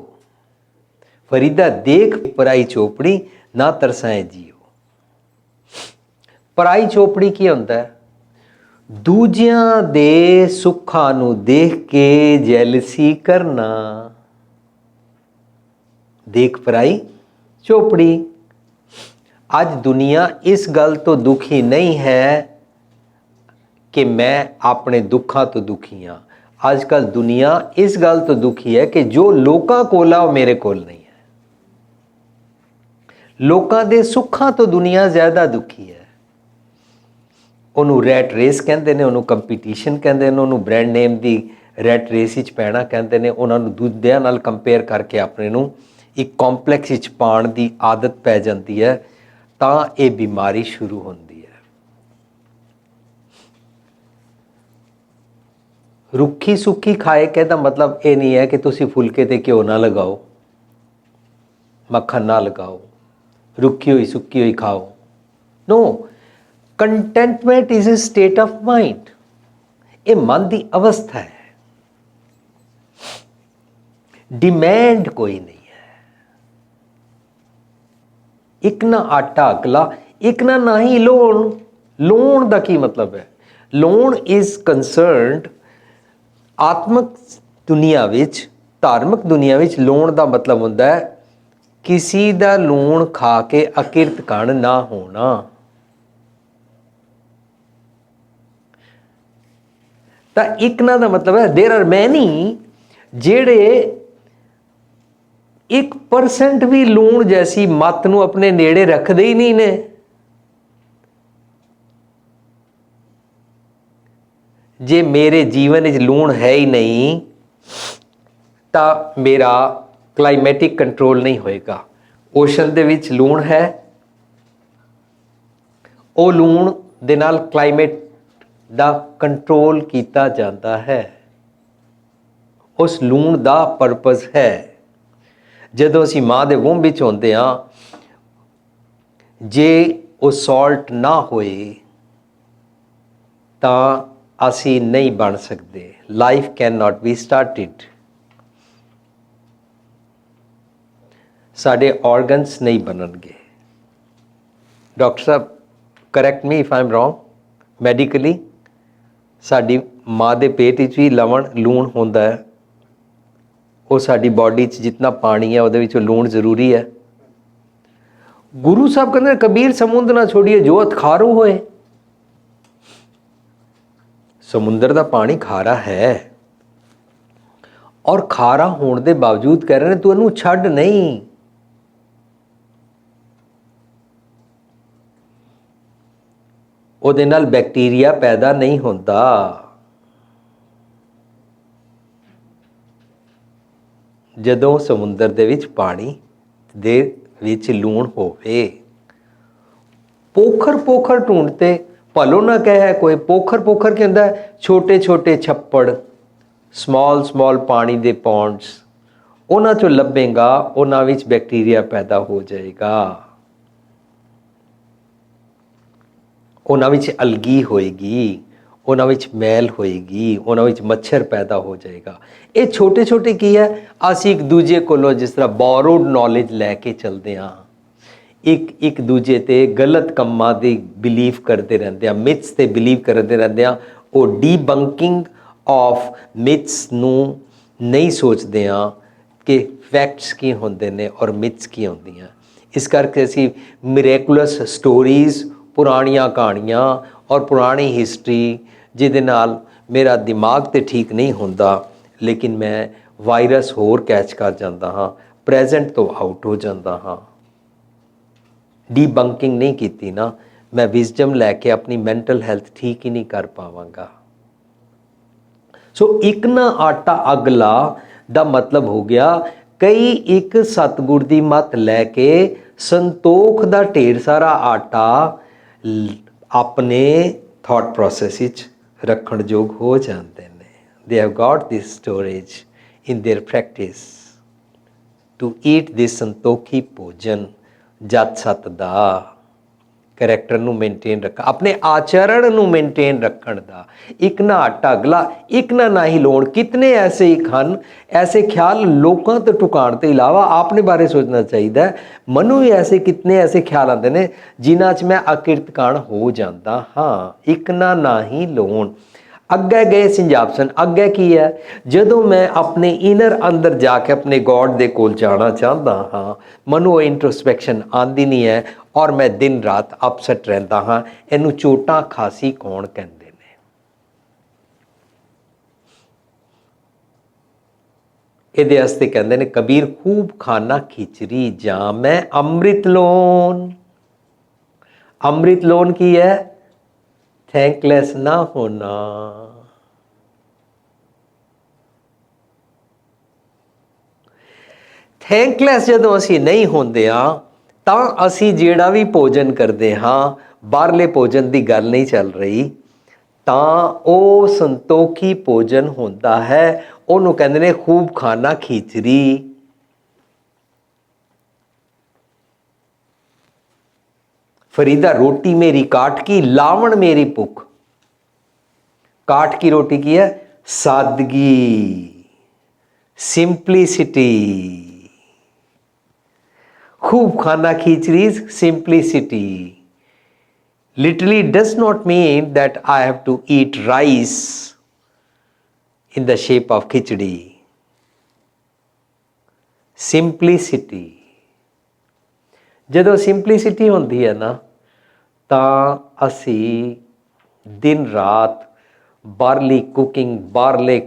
ਫਰੀਦਾ ਦੇਖ ਪਰਾਈ ਚੋਪੜੀ ਨਾ ਤਰਸਾਏ ਜੀਓ। ਪਰਾਈ ਚੋਪੜੀ ਕੀ ਹੁੰਦਾ ਹੈ? ਦੂਜਿਆਂ ਦੇ ਸੁੱਖਾਂ ਨੂੰ ਦੇਖ ਕੇ ਜੈਲਸੀ ਕਰਨਾ। ਦੇਖ ਪਰਾਈ ਚੋਪੜੀ। ਅੱਜ ਦੁਨੀਆ ਇਸ ਗੱਲ ਤੋਂ ਦੁਖੀ ਨਹੀਂ ਹੈ ਕਿ ਮੈਂ ਆਪਣੇ ਦੁੱਖਾਂ ਤੋਂ ਦੁਖੀ ਹਾਂ। ਅੱਜ ਕੱਲ੍ਹ ਦੁਨੀਆ ਇਸ ਗੱਲ ਤੋਂ ਦੁਖੀ ਹੈ ਕਿ ਜੋ ਲੋਕਾਂ ਕੋਲ ਆ ਉਹ ਮੇਰੇ ਕੋਲ ਨਹੀਂ ਹੈ। ਲੋਕਾਂ ਦੇ ਸੁੱਖਾਂ ਤੋਂ ਦੁਨੀਆ ਜ਼ਿਆਦਾ ਦੁਖੀ ਹੈ। ਉਹਨੂੰ ਰੈਟ ਰੇਸ ਕਹਿੰਦੇ ਨੇ, ਉਹਨੂੰ ਕੰਪੀਟੀਸ਼ਨ ਕਹਿੰਦੇ ਨੇ, ਉਹਨੂੰ ਬ੍ਰਾਂਡ ਨੇਮ ਦੀ ਰੈਟ ਰੇਸ ਵਿੱਚ ਪੈਣਾ ਕਹਿੰਦੇ ਨੇ। ਉਹਨਾਂ ਨੂੰ ਦੂਜਿਆਂ ਨਾਲ ਕੰਪੇਅਰ ਕਰਕੇ ਆਪਣੇ ਨੂੰ ਇੱਕ ਕੰਪਲੈਕਸ ਵਿੱਚ ਪਾਉਣ ਦੀ ਆਦਤ ਪੈ ਜਾਂਦੀ ਹੈ, ਤਾਂ ਇਹ ਬਿਮਾਰੀ ਸ਼ੁਰੂ ਹੁੰਦੀ ਹੈ। ਰੁੱਖੀ ਸੁੱਖੀ ਖਾਏ ਕਹਿੰਦਾ ਮਤਲਬ ਇਹ ਨਹੀਂ ਹੈ ਕਿ ਤੁਸੀਂ ਫੁਲਕੇ ਤੇ ਘਿਓ ਨਾ ਲਗਾਓ, ਮੱਖਣ ਨਾ ਲਗਾਓ, ਰੁੱਖੀ ਹੋਈ ਸੁੱਕੀ ਹੋਈ ਖਾਓ। No, contentment is a state of mind. ਇਹ ਮਨ ਦੀ ਅਵਸਥਾ ਹੈ, ਡਿਮੈਂਡ ਕੋਈ ਨਹੀਂ ਹੈ। ਇੱਕ ਨਾ ਆਟਾ ਅਗਲਾ, ਇੱਕ ਨਾ ਹੀ ਲੋਣ। ਲੋਣ ਦਾ ਕੀ ਮਤਲਬ ਹੈ? ਲੋਣ ਇਜ਼ ਕੰਸਰਨਡ ਆਤਮਿਕ ਦੁਨੀਆ ਵਿੱਚ, ਧਾਰਮਿਕ ਦੁਨੀਆ ਵਿੱਚ ਲੋਣ ਦਾ ਮਤਲਬ ਹੁੰਦਾ ਹੈ ਕਿਸੇ ਦਾ ਲੂਣ ਖਾ ਕੇ ਅਕਿਰਤ ਕਣ ਨਾ ਹੋਣਾ। ਤਾਂ ਇੱਕ ਨਾ ਦਾ ਮਤਲਬ ਹੈ ਦੇਰ ਆਰ ਮੈਨੀ ਜਿਹੜੇ 1% ਵੀ ਲੂਣ ਜੈਸੀ ਮੱਤ ਨੂੰ ਆਪਣੇ ਨੇੜੇ ਰੱਖਦੇ ਹੀ ਨਹੀਂ ਨੇ। ਜੇ ਮੇਰੇ ਜੀਵਨ ਵਿੱਚ ਲੂਣ ਹੈ ਹੀ ਨਹੀਂ ਤਾਂ ਮੇਰਾ ਕਲਾਈਮੈਟਿਕ ਕੰਟਰੋਲ ਨਹੀਂ ਹੋਏਗਾ। ਓਸ਼ਨ ਦੇ ਵਿੱਚ ਲੂਣ ਹੈ, ਉਹ ਲੂਣ ਦੇ ਨਾਲ ਕਲਾਈਮੇਟ ਦਾ ਕੰਟਰੋਲ ਕੀਤਾ ਜਾਂਦਾ ਹੈ। ਉਸ ਲੂਣ ਦਾ ਪਰਪਸ ਹੈ। ਜਦੋਂ ਅਸੀਂ ਮਾਂ ਦੇ ਵੂੰਬ ਵਿੱਚ ਹੁੰਦੇ ਹਾਂ, ਜੇ ਉਹ ਸਾਲਟ ਨਾ ਹੋਏ ਤਾਂ ਅਸੀਂ ਨਹੀਂ ਬਣ ਸਕਦੇ। Life cannot be started. ਸਾਡੇ ਆਰਗਨਸ ਨਹੀਂ ਬਣਨਗੇ। ਡਾਕਟਰ ਸਾਹਿਬ correct me if I am wrong, medically ਸਾਡੀ ਮਾਂ ਦੇ ਪੇਟ ਵਿੱਚ ਵੀ ਲੂਣ ਹੁੰਦਾ ਹੈ। ਉਹ ਸਾਡੀ ਬਾਡੀ 'ਚ ਜਿੰਨਾ ਪਾਣੀ ਹੈ ਉਹਦੇ ਵਿੱਚ ਲੂਣ ਜ਼ਰੂਰੀ ਹੈ। ਗੁਰੂ ਸਾਹਿਬ ਕਹਿੰਦੇ ਕਬੀਰ ਸਮੁੰਦਰ ਨਾ ਛੋੜੀਏ ਜੋ ਅਤਖਾਰੂ ਹੋਏ। ਸਮੁੰਦਰ ਦਾ ਪਾਣੀ ਖਾਰਾ ਹੈ, ਔਰ ਖਾਰਾ ਹੋਣ ਦੇ ਬਾਵਜੂਦ ਕਹਿ ਰਹੇ ਨੇ ਤੂੰ ਇਹਨੂੰ ਛੱਡ ਨਹੀਂ। ਉਹਦੇ ਨਾਲ ਬੈਕਟੀਰੀਆ ਪੈਦਾ ਨਹੀਂ ਹੁੰਦਾ। ਜਦੋਂ ਸਮੁੰਦਰ ਦੇ ਵਿੱਚ ਪਾਣੀ ਦੇ ਵਿੱਚ ਲੂਣ ਹੋਵੇ। ਪੋਖਰ ਢੂੰਡਤੇ ਭਲੋ ਨਾ ਕਹਿ ਕੋਈ। ਪੋਖਰ ਕੀ ਹੁੰਦਾ? ਛੋਟੇ ਛੋਟੇ ਛੱਪੜ, ਸਮਾਲ ਪਾਣੀ ਦੇ ਪੌਂਡਸ, ਉਹਨਾਂ 'ਚੋਂ ਲੱਭੇਗਾ, ਉਹਨਾਂ ਵਿੱਚ ਬੈਕਟੀਰੀਆ ਪੈਦਾ ਹੋ ਜਾਏਗਾ, ਉਹਨਾਂ ਵਿੱਚ ਅਲਗੀ ਹੋਏਗੀ, ਉਹਨਾਂ ਵਿੱਚ ਮੈਲ ਹੋਏਗੀ, ਉਹਨਾਂ ਵਿੱਚ ਮੱਛਰ ਪੈਦਾ ਹੋ ਜਾਏਗਾ। ਇਹ ਛੋਟੇ ਛੋਟੇ ਕੀ ਹੈ? ਅਸੀਂ ਇੱਕ ਦੂਜੇ ਕੋਲੋਂ ਜਿਸ ਤਰ੍ਹਾਂ ਬੋਰੋਡ ਨੌਲੇਜ ਲੈ ਕੇ ਚੱਲਦੇ ਹਾਂ, ਇੱਕ ਦੂਜੇ 'ਤੇ ਗਲਤ ਕੰਮਾਂ ਦੀ ਬਿਲੀਵ ਕਰਦੇ ਰਹਿੰਦੇ ਹਾਂ, ਮਿਥਸ 'ਤੇ ਬਿਲੀਵ ਕਰਦੇ ਰਹਿੰਦੇ ਹਾਂ। ਉਹ ਡੀਬੰਕਿੰਗ ਆਫ ਮਿਥਸ ਨੂੰ ਨਹੀਂ ਸੋਚਦੇ ਹਾਂ ਕਿ ਫੈਕਟਸ ਕੀ ਹੁੰਦੇ ਨੇ ਔਰ ਮਿਥਸ ਕੀ ਹੁੰਦੀਆਂ। ਇਸ ਕਰਕੇ ਅਸੀਂ ਮਿਰੈਕੂਲਸ ਸਟੋਰੀਜ਼, ਪੁਰਾਣੀਆਂ ਕਹਾਣੀਆਂ ਔਰ ਪੁਰਾਣੀ ਹਿਸਟਰੀ, ਜਿਹਦੇ ਨਾਲ ਮੇਰਾ ਦਿਮਾਗ ਤਾਂ ਠੀਕ ਨਹੀਂ ਹੁੰਦਾ ਲੇਕਿਨ ਮੈਂ ਵਾਇਰਸ ਹੋਰ ਕੈਚ ਕਰ ਜਾਂਦਾ ਹਾਂ, ਪ੍ਰੈਜ਼ੈਂਟ ਤੋਂ ਆਊਟ ਹੋ ਜਾਂਦਾ ਹਾਂ। ਡੀਬੰਕਿੰਗ ਨਹੀਂ ਕੀਤੀ ਨਾ, ਮੈਂ ਵਿਜ਼ਡਮ ਲੈ ਕੇ ਆਪਣੀ ਮੈਂਟਲ ਹੈਲਥ ਠੀਕ ਹੀ ਨਹੀਂ ਕਰ ਪਾਵਾਂਗਾ। ਸੋ ਇੱਕ ਨਾ ਆਟਾ ਅਗਲਾ ਦਾ ਮਤਲਬ ਹੋ ਗਿਆ ਕਈ ਇੱਕ ਸਤਿਗੁਰ ਦੀ ਮੱਤ ਲੈ ਕੇ ਸੰਤੋਖ ਦਾ ਢੇਰ ਸਾਰਾ ਆਟਾ ਆਪਣੇ ਥਾਟ ਪ੍ਰੋਸੈਸ ਵਿੱਚ ਰੱਖਣ ਯੋਗ ਹੋ ਜਾਂਦੇ ਨੇ। They have got this storage in their practice to eat this ਸੰਤੋਖੀ ਭੋਜਨ ਜਤ ਸਤ ਦਾ। ਕਰੈਕਟਰ ਨੂੰ ਮੇਨਟੇਨ ਰੱਖਾ, ਆਪਣੇ ਆਚਰਣ ਨੂੰ ਮੇਨਟੇਨ ਰੱਖਣ ਦਾ। ਇੱਕ ਨਾ ਆਟਾ ਅਗਲਾ, ਇੱਕ ਨਾ ਹੀ ਲੋਣ। ਕਿਤਨੇ ਐਸੇ ਹੀ ਹਨ, ਐਸੇ ਖਿਆਲ ਲੋਕਾਂ ਤੋਂ ਟੁਕਾਉਣ ਤੋਂ ਇਲਾਵਾ ਆਪਣੇ ਬਾਰੇ ਸੋਚਣਾ ਚਾਹੀਦਾ ਹੈ। ਮੈਨੂੰ ਵੀ ਕਿਤਨੇ ਐਸੇ ਖਿਆਲ ਆਉਂਦੇ ਨੇ ਜਿਨ੍ਹਾਂ 'ਚ ਮੈਂ ਅਕਿਰਤਕਾਣ ਹੋ ਜਾਂਦਾ ਹਾਂ। ਇੱਕ ਨਾ ਹੀ ਲੋਣ। ਅੱਗੇ ਗਏ ਸਿੰਜਾਪਸਨ। ਅੱਗੇ ਕੀ ਹੈ? ਜਦੋਂ ਮੈਂ ਆਪਣੇ ਇਨਰ ਅੰਦਰ ਜਾ ਕੇ ਆਪਣੇ ਗੋਡ ਦੇ ਕੋਲ ਜਾਣਾ ਚਾਹੁੰਦਾ ਹਾਂ, ਮੈਨੂੰ ਉਹ ਇੰਟਰੋਸਪੈਕਸ਼ਨ ਆਉਂਦੀ ਨਹੀਂ ਹੈ ਔਰ ਮੈਂ ਦਿਨ ਰਾਤ ਅਪਸੈਟ ਰਹਿੰਦਾ ਹਾਂ। ਇਹਨੂੰ ਚੋਟਾਂ ਖਾਸੀ ਕੌਣ ਕਹਿੰਦੇ ਨੇ? ਇਹਦੇ ਵਾਸਤੇ ਕਹਿੰਦੇ ਨੇ ਕਬੀਰ ਖੂਬ ਖਾਨਾ ਖਿਚੜੀ ਜਾਂ ਮੈਂ ਅੰਮ੍ਰਿਤ ਲੋਨ। ਅੰਮ੍ਰਿਤ ਲੋਨ ਕੀ ਹੈ? ਥੈਂਕਲੈਸ ਨਾ ਹੋਣਾ। ਥੈਂਕਲੈਸ ਜਦੋਂ ਅਸੀਂ ਨਹੀਂ ਹੁੰਦੇ ਹਾਂ ਤਾਂ ਅਸੀਂ ਜਿਹੜਾ ਵੀ ਭੋਜਨ ਕਰਦੇ ਹਾਂ, ਬਾਹਰਲੇ ਭੋਜਨ ਦੀ ਗੱਲ ਨਹੀਂ ਚੱਲ ਰਹੀ, ਤਾਂ ਉਹ ਸੰਤੋਖੀ ਭੋਜਨ ਹੁੰਦਾ ਹੈ। ਉਹਨੂੰ ਕਹਿੰਦੇ ਨੇ ਖੂਬ ਖਾਨਾ ਖਿਚੜੀ। फरीदा रोटी मेरी काट की, लावण मेरी भुख। काट की रोटी की है? सादगी, सिंपलिसिटी। खूब खाना खिचड़ी, simplicity. Literally does not mean that I have to eat rice in the shape of khichdi. Simplicity। ਜਦੋਂ ਸਿੰਪਲਿਸਿਟੀ ਹੁੰਦੀ ਹੈ ਨਾ ਤਾਂ ਅਸੀਂ ਦਿਨ ਰਾਤ ਬਾਹਰਲੀ ਕੁਕਿੰਗ, ਬਾਹਰਲੇ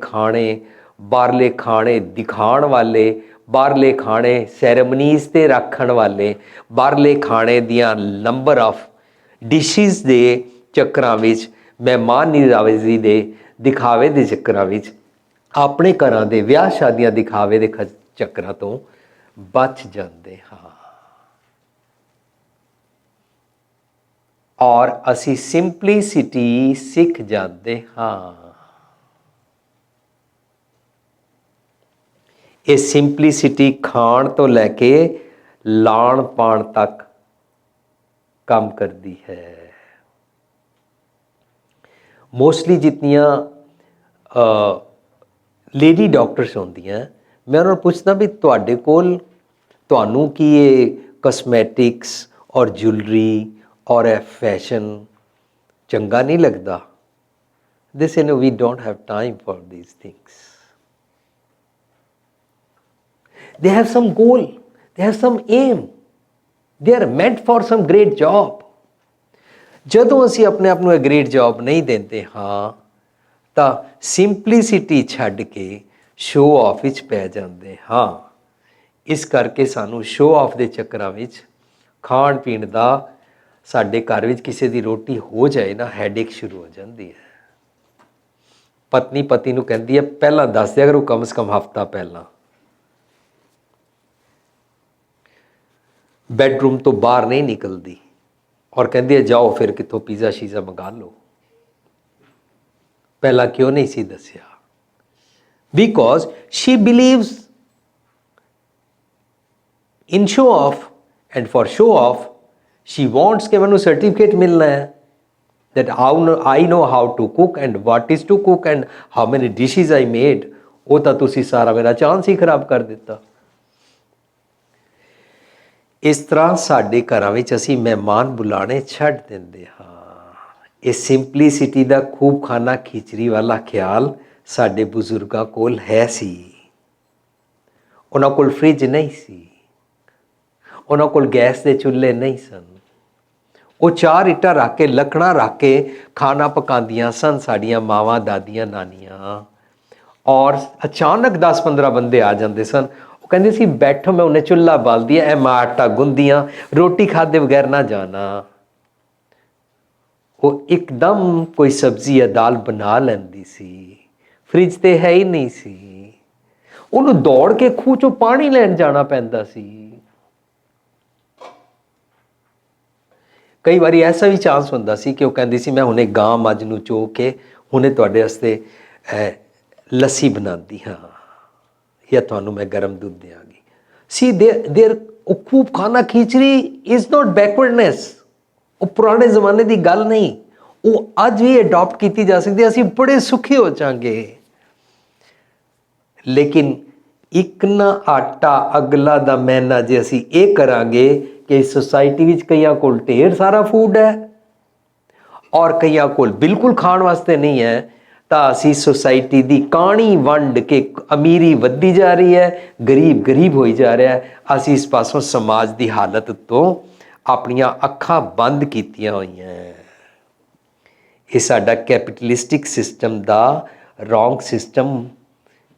ਖਾਣੇ ਦਿਖਾਉਣ ਵਾਲੇ, ਬਾਹਰਲੇ ਖਾਣੇ ਸੈਰੇਮਨੀਜ਼ 'ਤੇ ਰੱਖਣ ਵਾਲੇ, ਬਾਹਰਲੇ ਖਾਣੇ ਦੀਆਂ ਨੰਬਰ ਆਫ ਡਿਸ਼ਿਜ਼ ਦੇ ਚੱਕਰਾਂ ਵਿੱਚ, ਮਹਿਮਾਨ ਨਿਵਾਜ਼ੀ ਦੇ ਦਿਖਾਵੇ ਦੇ ਚੱਕਰਾਂ ਵਿੱਚ, ਆਪਣੇ ਘਰਾਂ ਦੇ ਵਿਆਹ ਸ਼ਾਦੀਆਂ ਦਿਖਾਵੇ ਦੇ ਚੱਕਰਾਂ ਤੋਂ ਬਚ ਜਾਂਦੇ ਹਾਂ ਔਰ ਅਸੀਂ ਸਿੰਪਲਿਸਿਟੀ ਸਿੱਖ ਜਾਂਦੇ ਹਾਂ। ਇਹ ਸਿੰਪਲਿਸਿਟੀ ਖਾਣ ਤੋਂ ਲੈ ਕੇ ਲਾਣ ਪਾਣ ਤੱਕ ਕੰਮ ਕਰਦੀ ਹੈ। ਮੋਸਟਲੀ ਜਿਤਨੀਆਂ ਲੇਡੀ ਡਾਕਟਰਸ ਹੁੰਦੀਆਂ, ਮੈਂ ਉਹਨਾਂ ਨੂੰ ਪੁੱਛਦਾ ਵੀ ਤੁਹਾਡੇ ਕੋਲ ਤੁਹਾਨੂੰ ਕੀ ਇਹ ਕਸਮੈਟਿਕਸ ਔਰ ਜੁਐਲਰੀ ਔਰ ਇਹ ਫੈਸ਼ਨ ਚੰਗਾ ਨਹੀਂ ਲੱਗਦਾ? They say no, we don't have time for these things. They have some goal, they have some aim, they are meant for some great job. ਜਦੋਂ ਅਸੀਂ ਆਪਣੇ ਆਪ ਨੂੰ ਇਹ ਗ੍ਰੇਟ ਜੌਬ ਨਹੀਂ ਦਿੰਦੇ ਹਾਂ ਤਾਂ ਸਿੰਪਲਿਸਿਟੀ ਛੱਡ ਕੇ ਸ਼ੋਅ ਆਫ ਵਿੱਚ ਪੈ ਜਾਂਦੇ ਹਾਂ। ਇਸ ਕਰਕੇ ਸਾਨੂੰ ਸ਼ੋਅ ਆਫ ਦੇ ਚੱਕਰਾਂ ਵਿੱਚ ਖਾਣ ਪੀਣ ਦਾ, ਸਾਡੇ ਘਰ ਵਿੱਚ ਕਿਸੇ ਦੀ ਰੋਟੀ ਹੋ ਜਾਏ ਨਾ, ਹੈਡੇਕ ਸ਼ੁਰੂ ਹੋ ਜਾਂਦੀ ਹੈ। ਪਤਨੀ ਪਤੀ ਨੂੰ ਕਹਿੰਦੀ ਹੈ ਪਹਿਲਾਂ ਦੱਸ ਦਿਆ ਕਰੋ, ਕਮ ਸੇ ਕਮ ਹਫ਼ਤਾ ਪਹਿਲਾਂ। ਬੈਡਰੂਮ ਤੋਂ ਬਾਹਰ ਨਹੀਂ ਨਿਕਲਦੀ ਔਰ ਕਹਿੰਦੀ ਹੈ ਜਾਓ ਫਿਰ ਕਿੱਥੋਂ ਪੀਜ਼ਾ ਸ਼ੀਜ਼ਾ ਮੰਗਾ ਲਓ। ਪਹਿਲਾਂ ਕਿਉਂ ਨਹੀਂ ਸੀ ਦੱਸਿਆ? Because she believes in show off, and for show off she wants कि मैंने सर्टिफिकेट मिलना है that I know how to cook and what is to cook and how many dishes I made। वो तो तुसी सारा मेरा चांस ही खराब कर दिता। इस तरह साडे घरां विच असीं मेहमान बुलाने छड्ड दिंदे हां। ये सिंपलिसिटी दा खूब खाना खिचड़ी वाला ख्याल साडे बुजुर्गां कोल है सी। उन्हां कोल फ्रिज नहीं सी, उन्हां कोल गैस दे चुल्हे नहीं सन। ਉਹ ਚਾਰ ਇੱਟਾਂ ਰੱਖ ਕੇ, ਲੱਕੜਾਂ ਰੱਖ ਕੇ ਖਾਣਾ ਪਕਾਉਂਦੀਆਂ ਸਨ ਸਾਡੀਆਂ ਮਾਵਾਂ, ਦਾਦੀਆਂ, ਨਾਨੀਆਂ। ਔਰ ਅਚਾਨਕ 10-15 ਬੰਦੇ ਆ ਜਾਂਦੇ ਸਨ। ਉਹ ਕਹਿੰਦੇ ਸੀ ਬੈਠੋ, ਮੈਂ ਉਹਨੇ ਚੁੱਲ੍ਹਾ ਬਾਲਦੀ ਹੈ, ਮੈਂ ਆਟਾ ਗੁੰਨਦੀਆਂ, ਰੋਟੀ ਖਾਦੇ ਬਗੈਰ ਨਾ ਜਾਣਾ। ਉਹ ਇੱਕਦਮ ਕੋਈ ਸਬਜ਼ੀ ਜਾਂ ਦਾਲ ਬਣਾ ਲੈਂਦੀ ਸੀ। ਫਰਿੱਜ ਤੇ ਹੈ ਹੀ ਨਹੀਂ ਸੀ। ਉਹਨੂੰ ਦੌੜ ਕੇ ਖੂਹ 'ਚੋਂ ਪਾਣੀ ਲੈਣ ਜਾਣਾ ਪੈਂਦਾ ਸੀ। ਕਈ ਵਾਰੀ ਐਸਾ ਵੀ ਚਾਂਸ ਹੁੰਦਾ ਸੀ ਕਿ ਉਹ ਕਹਿੰਦੀ ਸੀ ਮੈਂ ਹੁਣੇ ਗਾਂ ਮੱਝ ਨੂੰ ਚੋ ਕੇ ਹੁਣੇ ਤੁਹਾਡੇ ਵਾਸਤੇ ਲੱਸੀ ਬਣਾਉਂਦੀ ਹਾਂ ਜਾਂ ਤੁਹਾਨੂੰ ਮੈਂ ਗਰਮ ਦੁੱਧ ਦਿਆਂਗੀ। ਸੀ ਦੇਰ ਉਹ ਖੂਬ ਖਾਣਾ ਖਿਚੜੀ ਇਜ਼ ਨੋਟ ਬੈਕਵਰਡਨੈਸ। ਉਹ ਪੁਰਾਣੇ ਜ਼ਮਾਨੇ ਦੀ ਗੱਲ ਨਹੀਂ, ਉਹ ਅੱਜ ਵੀ ਅਡੋਪਟ ਕੀਤੀ ਜਾ ਸਕਦੀ। ਅਸੀਂ ਬੜੇ ਸੁਖੀ ਹੋ ਜਾਵਾਂਗੇ। ਲੇਕਿਨ ਇੱਕ ਨਾ ਆਟਾ ਅਗਲਾ ਦਾ ਮਹੀਨਾ ਜੇ ਅਸੀਂ ਇਹ ਕਰਾਂਗੇ ਕਿ सोसाइटी ਵਿੱਚ ਕਈਆਂ ਕੋਲ ਢੇਰ ਸਾਰਾ ਫੂਡ ਹੈ ਔਰ ਕਈਆਂ ਕੋਲ ਬਿਲਕੁਲ ਖਾਣ ਵਾਸਤੇ ਨਹੀਂ ਹੈ, ਤਾਂ ਅਸੀਂ ਸੁਸਾਇਟੀ ਦੀ ਕਾਣੀ ਵੰਡ ਕੇ ਅਮੀਰੀ ਵੱਧਦੀ ਜਾ ਰਹੀ ਹੈ, ਗਰੀਬ ਹੋਈ ਜਾ ਰਿਹਾ ਹੈ। ਅਸੀਂ ਇਸ ਪਾਸੋਂ ਸਮਾਜ ਦੀ ਹਾਲਤ ਤੋਂ ਆਪਣੀਆਂ ਅੱਖਾਂ ਬੰਦ ਕੀਤੀਆਂ ਹੋਈਆਂ। ਇਹ ਸਾਡਾ ਕੈਪੀਟਲਿਸਟਿਕ ਸਿਸਟਮ ਦਾ ਰੋਂਗ ਸਿਸਟਮ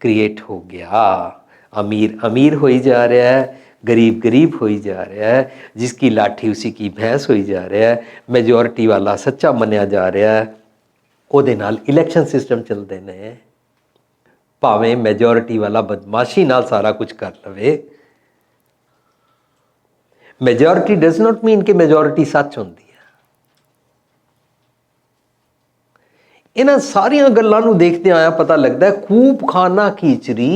ਕ੍ਰੀਏਟ ਹੋ ਗਿਆ। अमीर अमीर होई जा रहा है, गरीब गरीब होई जा रहा है, जिसकी लाठी उसी की भैंस होई जा रहा है, मैजोरिटी वाला सच्चा मनिया जा रहा है। ਉਹਦੇ ਨਾਲ इलैक्शन सिस्टम चलते हैं, भावें मैजोरिटी वाला बदमाशी नाल सारा कुछ कर लवे। मैजोरिटी डज नॉट मीन कि मैजोरिटी सच होंदी है। इन्हां सारियां गल्लां नूं देखते आया पता लगता है खूब खाना खीचरी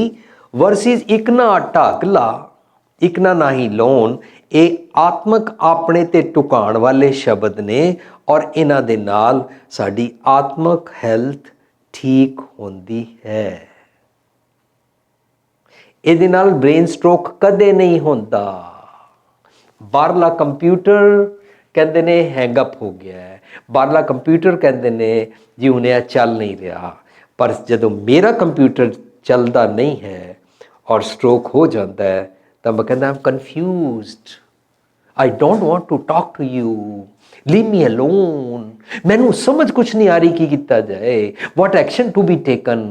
वर्सिस इक ना ढाकला इक ना नाही लोन, ये आत्मक अपने ते टुकाण वाले शब्द ने और इन्हां दे नाल साडी आत्मक हैल्थ ठीक होंदी है। ਇਹਦੇ ਨਾਲ ब्रेन स्ट्रोक कदे नहीं होता। बाहरला कंप्यूटर कहते ने हैंगअप हो गया है, बाहरला कंप्यूटर कहते ने जी हुण यह चल नहीं रहा, पर जदों मेरा कंप्यूटर चलता नहीं है और स्ट्रोक हो जाता है तो मैं कहता I am confused, I don't want to talk to you, leave me alone, मैनू समझ कुछ नहीं आ रही की किया जाए, what action to be taken.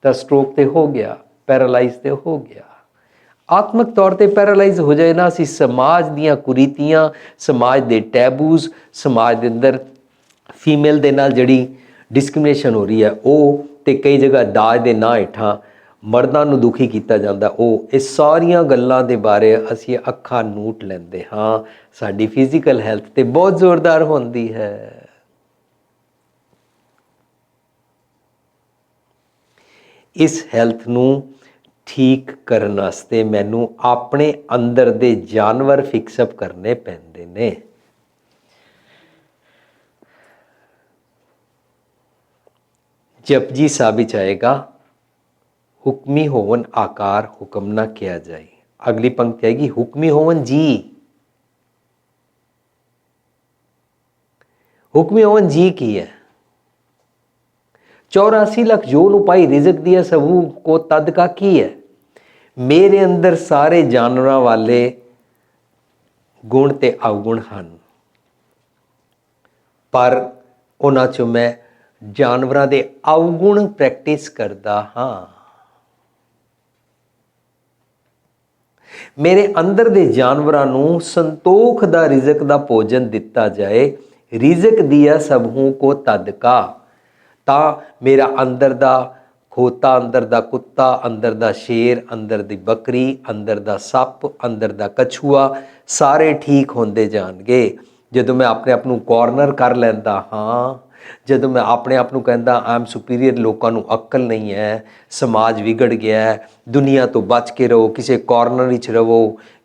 तो स्ट्रोक तो हो गया, पैरालाइज तो हो गया। आत्मक तौर पर पैरालाइज हो जाए ना, असी समाज दियां कुरीतियां, समाज के टैबूज, समाज के अंदर फीमेल के नाल जिहड़ी डिस्क्रिमिनेशन हो रही है वो, तो कई जगह दाज के नां हेठां मर्दां नूं दुखी किया जाता, ये सारियां गल्लां दे बारे असी अखां नूट लैंदे हाँ। साडी फिजिकल हैल्थ तो बहुत जोरदार होंदी है। इस हैल्थ नूं ठीक करने वास्ते मैनू अपने अंदर दे जानवर फिक्सअप करने पैंदे ने। जपजी साहब विच आएगा, हुक्मी होवन आकार हुक्म ना किया जाए। अगली पंक्ति आएगी, हुक्मी होवन जी। हुक्मी होवन जी की है? 84 लाख जो नुपाई रिजक दिया सबू को तद का की है। मेरे अंदर सारे जानवरों वाले गुण ते अवगुण हैं, पर उन्हां चों मैं जानवरों के अवगुण प्रैक्टिस करता हाँ। मेरे अंदर दे जानवरों नूं संतोख दा रिजक दा भोजन दिता जाए। रिजक दिया सबहू को तद का, ता मेरा अंदर दा खोता, अंदर दा कुत्ता, अंदर दा शेर, अंदर दी बकरी, अंदर दा सप, अंदर दा कछुआ सारे ठीक होंदे जाणगे। जदों मैं अपने आप नूं कॉर्नर कर लैंदा हाँ, जदों मैं अपने आप नूं कहंदा आई एम सुपीरियर, लोगों नूं अक्ल नहीं है, समाज विगड़ गया है, दुनिया तो बच के रहो, किसी कॉर्नर विच रहो,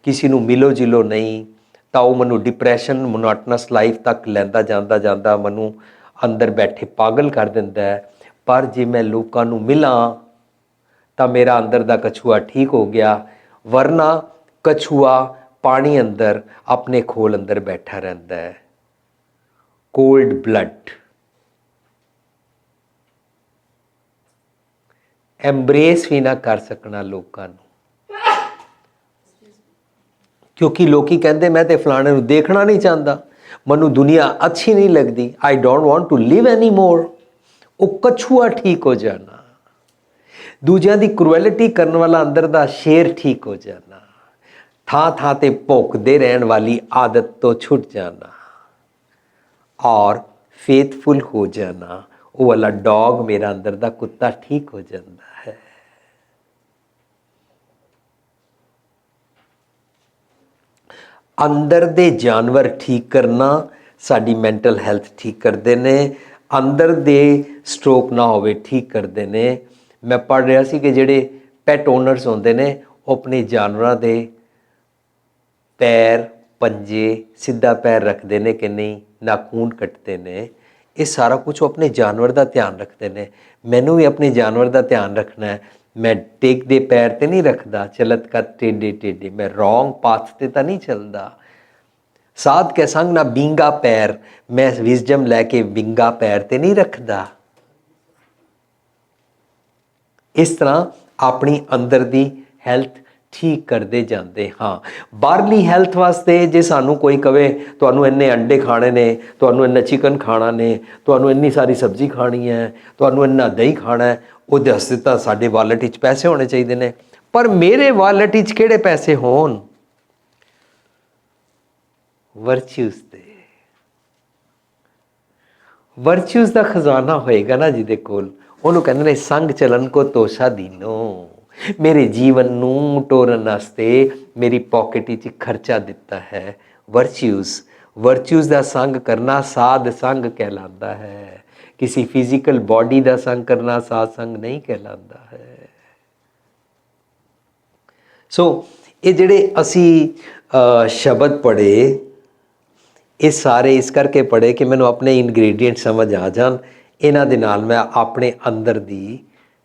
किसी नूं मिलो जिलो नहीं, तो वह मैनूं डिप्रैशन, मोनोटनस लाइफ तक लैंदा जांदा जांदा मैनूं अंदर बैठे पागल कर दिंदा है। पर जे मैं लोगों नूं मिलां तो मेरा अंदर दा कछुआ ठीक हो गया, वरना कछुआ पानी अंदर अपने खोल अंदर बैठा रहता है। कोल्ड ब्लड एम्ब्रेस भी ना कर सकना लोगों नूं, क्योंकि लोग कहते मैं तो फलाने नूं देखना नहीं चाहता, मनु दुनिया अच्छी नहीं लगती, I don't want to live anymore. वो कछुआ ठीक हो जाना, दूजियां दी क्रुएलिटी करने वाला अंदर दा शेर ठीक हो जाना, थां थां ते भौंकदे रहन वाली आदत तो छुट जाना और फेथफुल हो जाना। वो वाला डॉग मेरा अंदर दा कुत्ता ठीक हो जाता है। अंदर दे जानवर ठीक करना साडी मैंटल हैल्थ ठीक करते ने, अंदर दे स्ट्रोक ना होवे ठीक करते ने। मैं पढ़ रहा सी कि जिहड़े पैट ओनर्स होंदे ने वो अपने जानवरों के पैर पंजे सीधा पैर रखते हैं कि नहीं, नाखून कटते ने, ये सारा कुछ वो अपने जानवर का ध्यान रखते हैं। मैनू भी अपने जानवर का ध्यान रखना है। मैं टेकदे पैर तो नहीं रखता, चलत कर टेढ़े टेढ़े, मैं रॉन्ग पाथ ते तो नहीं चलता। साध के संग ना बिंगा पैर, मैं विजडम लैके बिंगा पैर ते नहीं रखता। इस तरह अपनी अंदर दी हैल्थ ठीक करते जाते हाँ। बाहरली हैल्थ वास्ते जे सानू कोई कहे तुहानू इन्ने अंडे खाने ने, तुहानू इन्ना चिकन खाना ने, तुहानू इन्नी सारी सब्जी खानी है, तुहानू इन्ना दही खाना है, उहदे वास्ते तां साडे वालेट विच पैसे होने चाहिए ने। पर मेरे वालेट विच किहड़े पैसे होण? वर्च्यूज़ दे। वर्च्यूज़ का खजाना होएगा ना जिहदे कोल, ਉਹਨੂੰ ਕਹਿੰਦੇ ਨੇ ਸੰਗ चलन को तोशा दीनो। मेरे जीवन ਨੂੰ ਟੋਰਨ ਵਾਸਤੇ मेरी पॉकेट विच खर्चा दिता है वर्च्यूज़। वर्च्यूज़ का संग करना साध संग कहलाता है। किसी फिजिकल बॉडी का संग करना साध संग नहीं कहलाता है। सो ये जिहड़े असी शब्द पढ़े, ये सारे इस करके पढ़े कि मैनू अपने इनग्रेडिएंट समझ आ जान, इन्हां दे नाल मैं अपने अंदर दी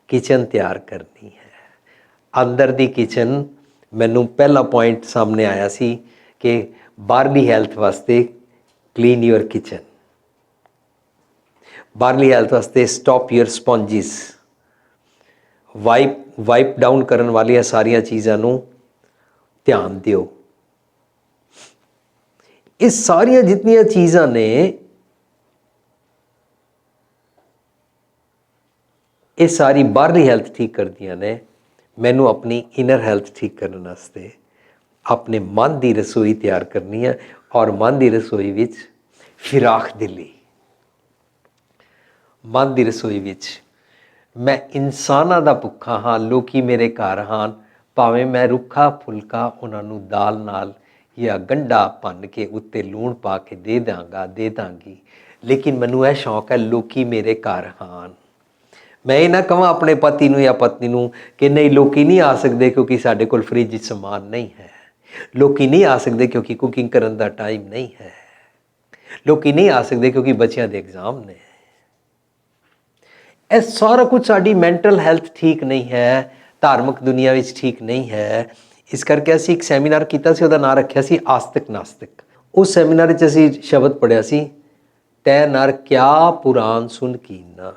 किचन तैयार करनी है। अंदर दी किचन मैनू पहला पॉइंट सामने आया सी कि बाहरली हैल्थ वास्ते क्लीन योर किचन, बाहरली हैल्थ वास्ते stop your sponges, wipe down करन वाली सारिया चीज़ों नू ध्यान दिओ। ये सारिया जितनियां चीज़ां ने ये सारी बाहरली हैल्थ ठीक करदियां ने। मैनू अपनी इनर हैल्थ ठीक करने वास्ते अपने मन की रसोई तैयार करनी है। और मन की रसोई विच फिराक दिली, मन की रसोई विच मैं इंसानां दा भुखा हाँ, लोकी मेरे घर हाँ, भावें मैं रुखा फुलका उन्होंने दाल नाल या गंढा भन के उत्ते लूण पा के दे दांगा दे दांगी, लेकिन मैनू यह शौक है लोकी मेरे घर हाँ। मैं ये ना कहां अपने पति नूं या पत्नी नूं कि नहीं लोकी नहीं आ सकते क्योंकि साडे कोल फ्रिज विच समान नहीं है, लोकी नहीं आ सकते क्योंकि कुकिंग करन दा टाइम नहीं है, लोकी नहीं आ सकते क्योंकि बच्चों के एग्जाम ने। यह सारा कुछ साड़ी मैंटल हेल्थ ठीक नहीं है, धार्मिक दुनिया विच ठीक नहीं है। इस करके असीं एक सैमीनार कीता सी, उहदा नाम रखिया सी आस्तिक नास्तिक। उस सैमीनार विच असीं शब्द पढ़िया सी, तै नर क्या पुराण सुन कीना,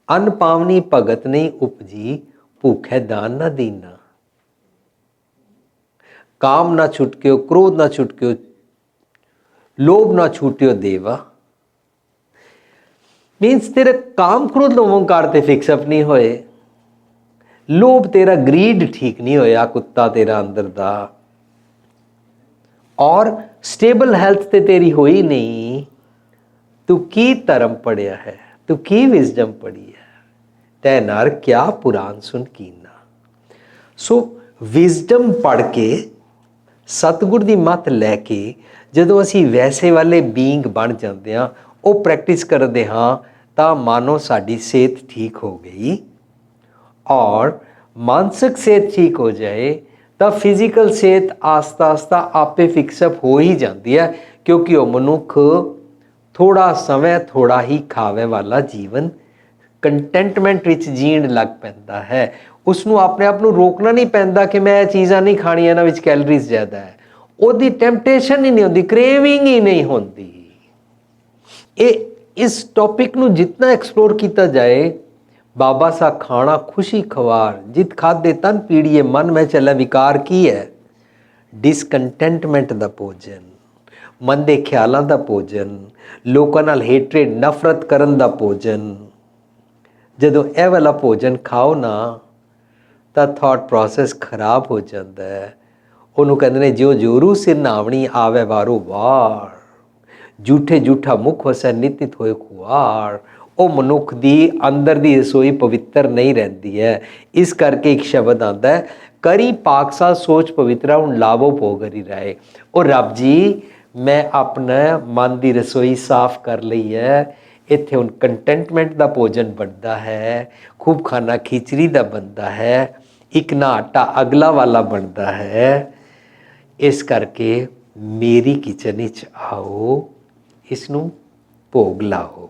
अन्न पावनी भगत नहीं उपजी, भूखे दान ना दीना। काम ना छुटक्यो, क्रोध ना छुटक्यो, लोभ ना छूट्यो देवा। मीन्स तेरे काम क्रोध लोभंकार ते फिक्सअप नहीं होए, लोभ तेरा ग्रीड ठीक नहीं होया कुत्ता तेरा अंदर दा, और स्टेबल हेल्थ ते तेरी होई नहीं। तू की धर्म पढ़िया है, तू की विजडम पढ़ी है, तै नर क्या पुराण सुन कीना। सो विजडम पढ़ के सतगुर दी मत लैके जदों असी वैसे वाले बींग बन जाते हैं, वो प्रैक्टिस करते हाँ, तो मानो साड़ी सेहत ठीक हो गई। और मानसिक सेहत ठीक हो जाए तो फिजिकल सेहत आस्ता आस्ता आपे फिक्सअप हो ही जाती है, क्योंकि वह मनुख थोड़ा समय थोड़ा ही खावे वाला जीवन कंटेंटमेंट विच जीण लग पैंदा है। उसनों अपने आप को रोकना नहीं पैंदा कि मैं चीज़ां नहीं खाणियां, इन्हां विच कैलरीज ज़्यादा है, उहदी टैंपटेशन ही नहीं होंदी, क्रेविंग ही नहीं होंदी। इस टॉपिक नूं जितना एक्सप्लोर किया जाए, बाबा सा खाना खुशी खवार, जित खादे तन पीड़िए मन में चला विकार की है। डिसकंटेंटमेंट दा भोजन, मन दे ख्यालों दा भोजन, लोकां नाल हेटरेड नफरत करन दा भोजन। जदों यह वाला भोजन खाओ ना तो थॉट प्रोसैस खराब हो जाता है। उन्होंने कहते हैं जो जोरू सिर नावणी आवे वारो वार, झूठे झूठा मुख वसै नित नित होए खुआर। वो मनुख दी अंदर दी रसोई पवित्र नहीं रहती है। इस करके एक शब्द आता है, करी पाकसा सोच पवित्रा उन लाभो भोगरी रहे। और रब जी मैं अपना मन की रसोई साफ कर ली है, इत्थे हुण कंटेंटमेंट का भोजन बनता है, खूब खाना खिचड़ी का बनता है, एक ना आटा अगला वाला बनता है। इस करके मेरी किचन विच आओ, इसनूं भोग लाओ।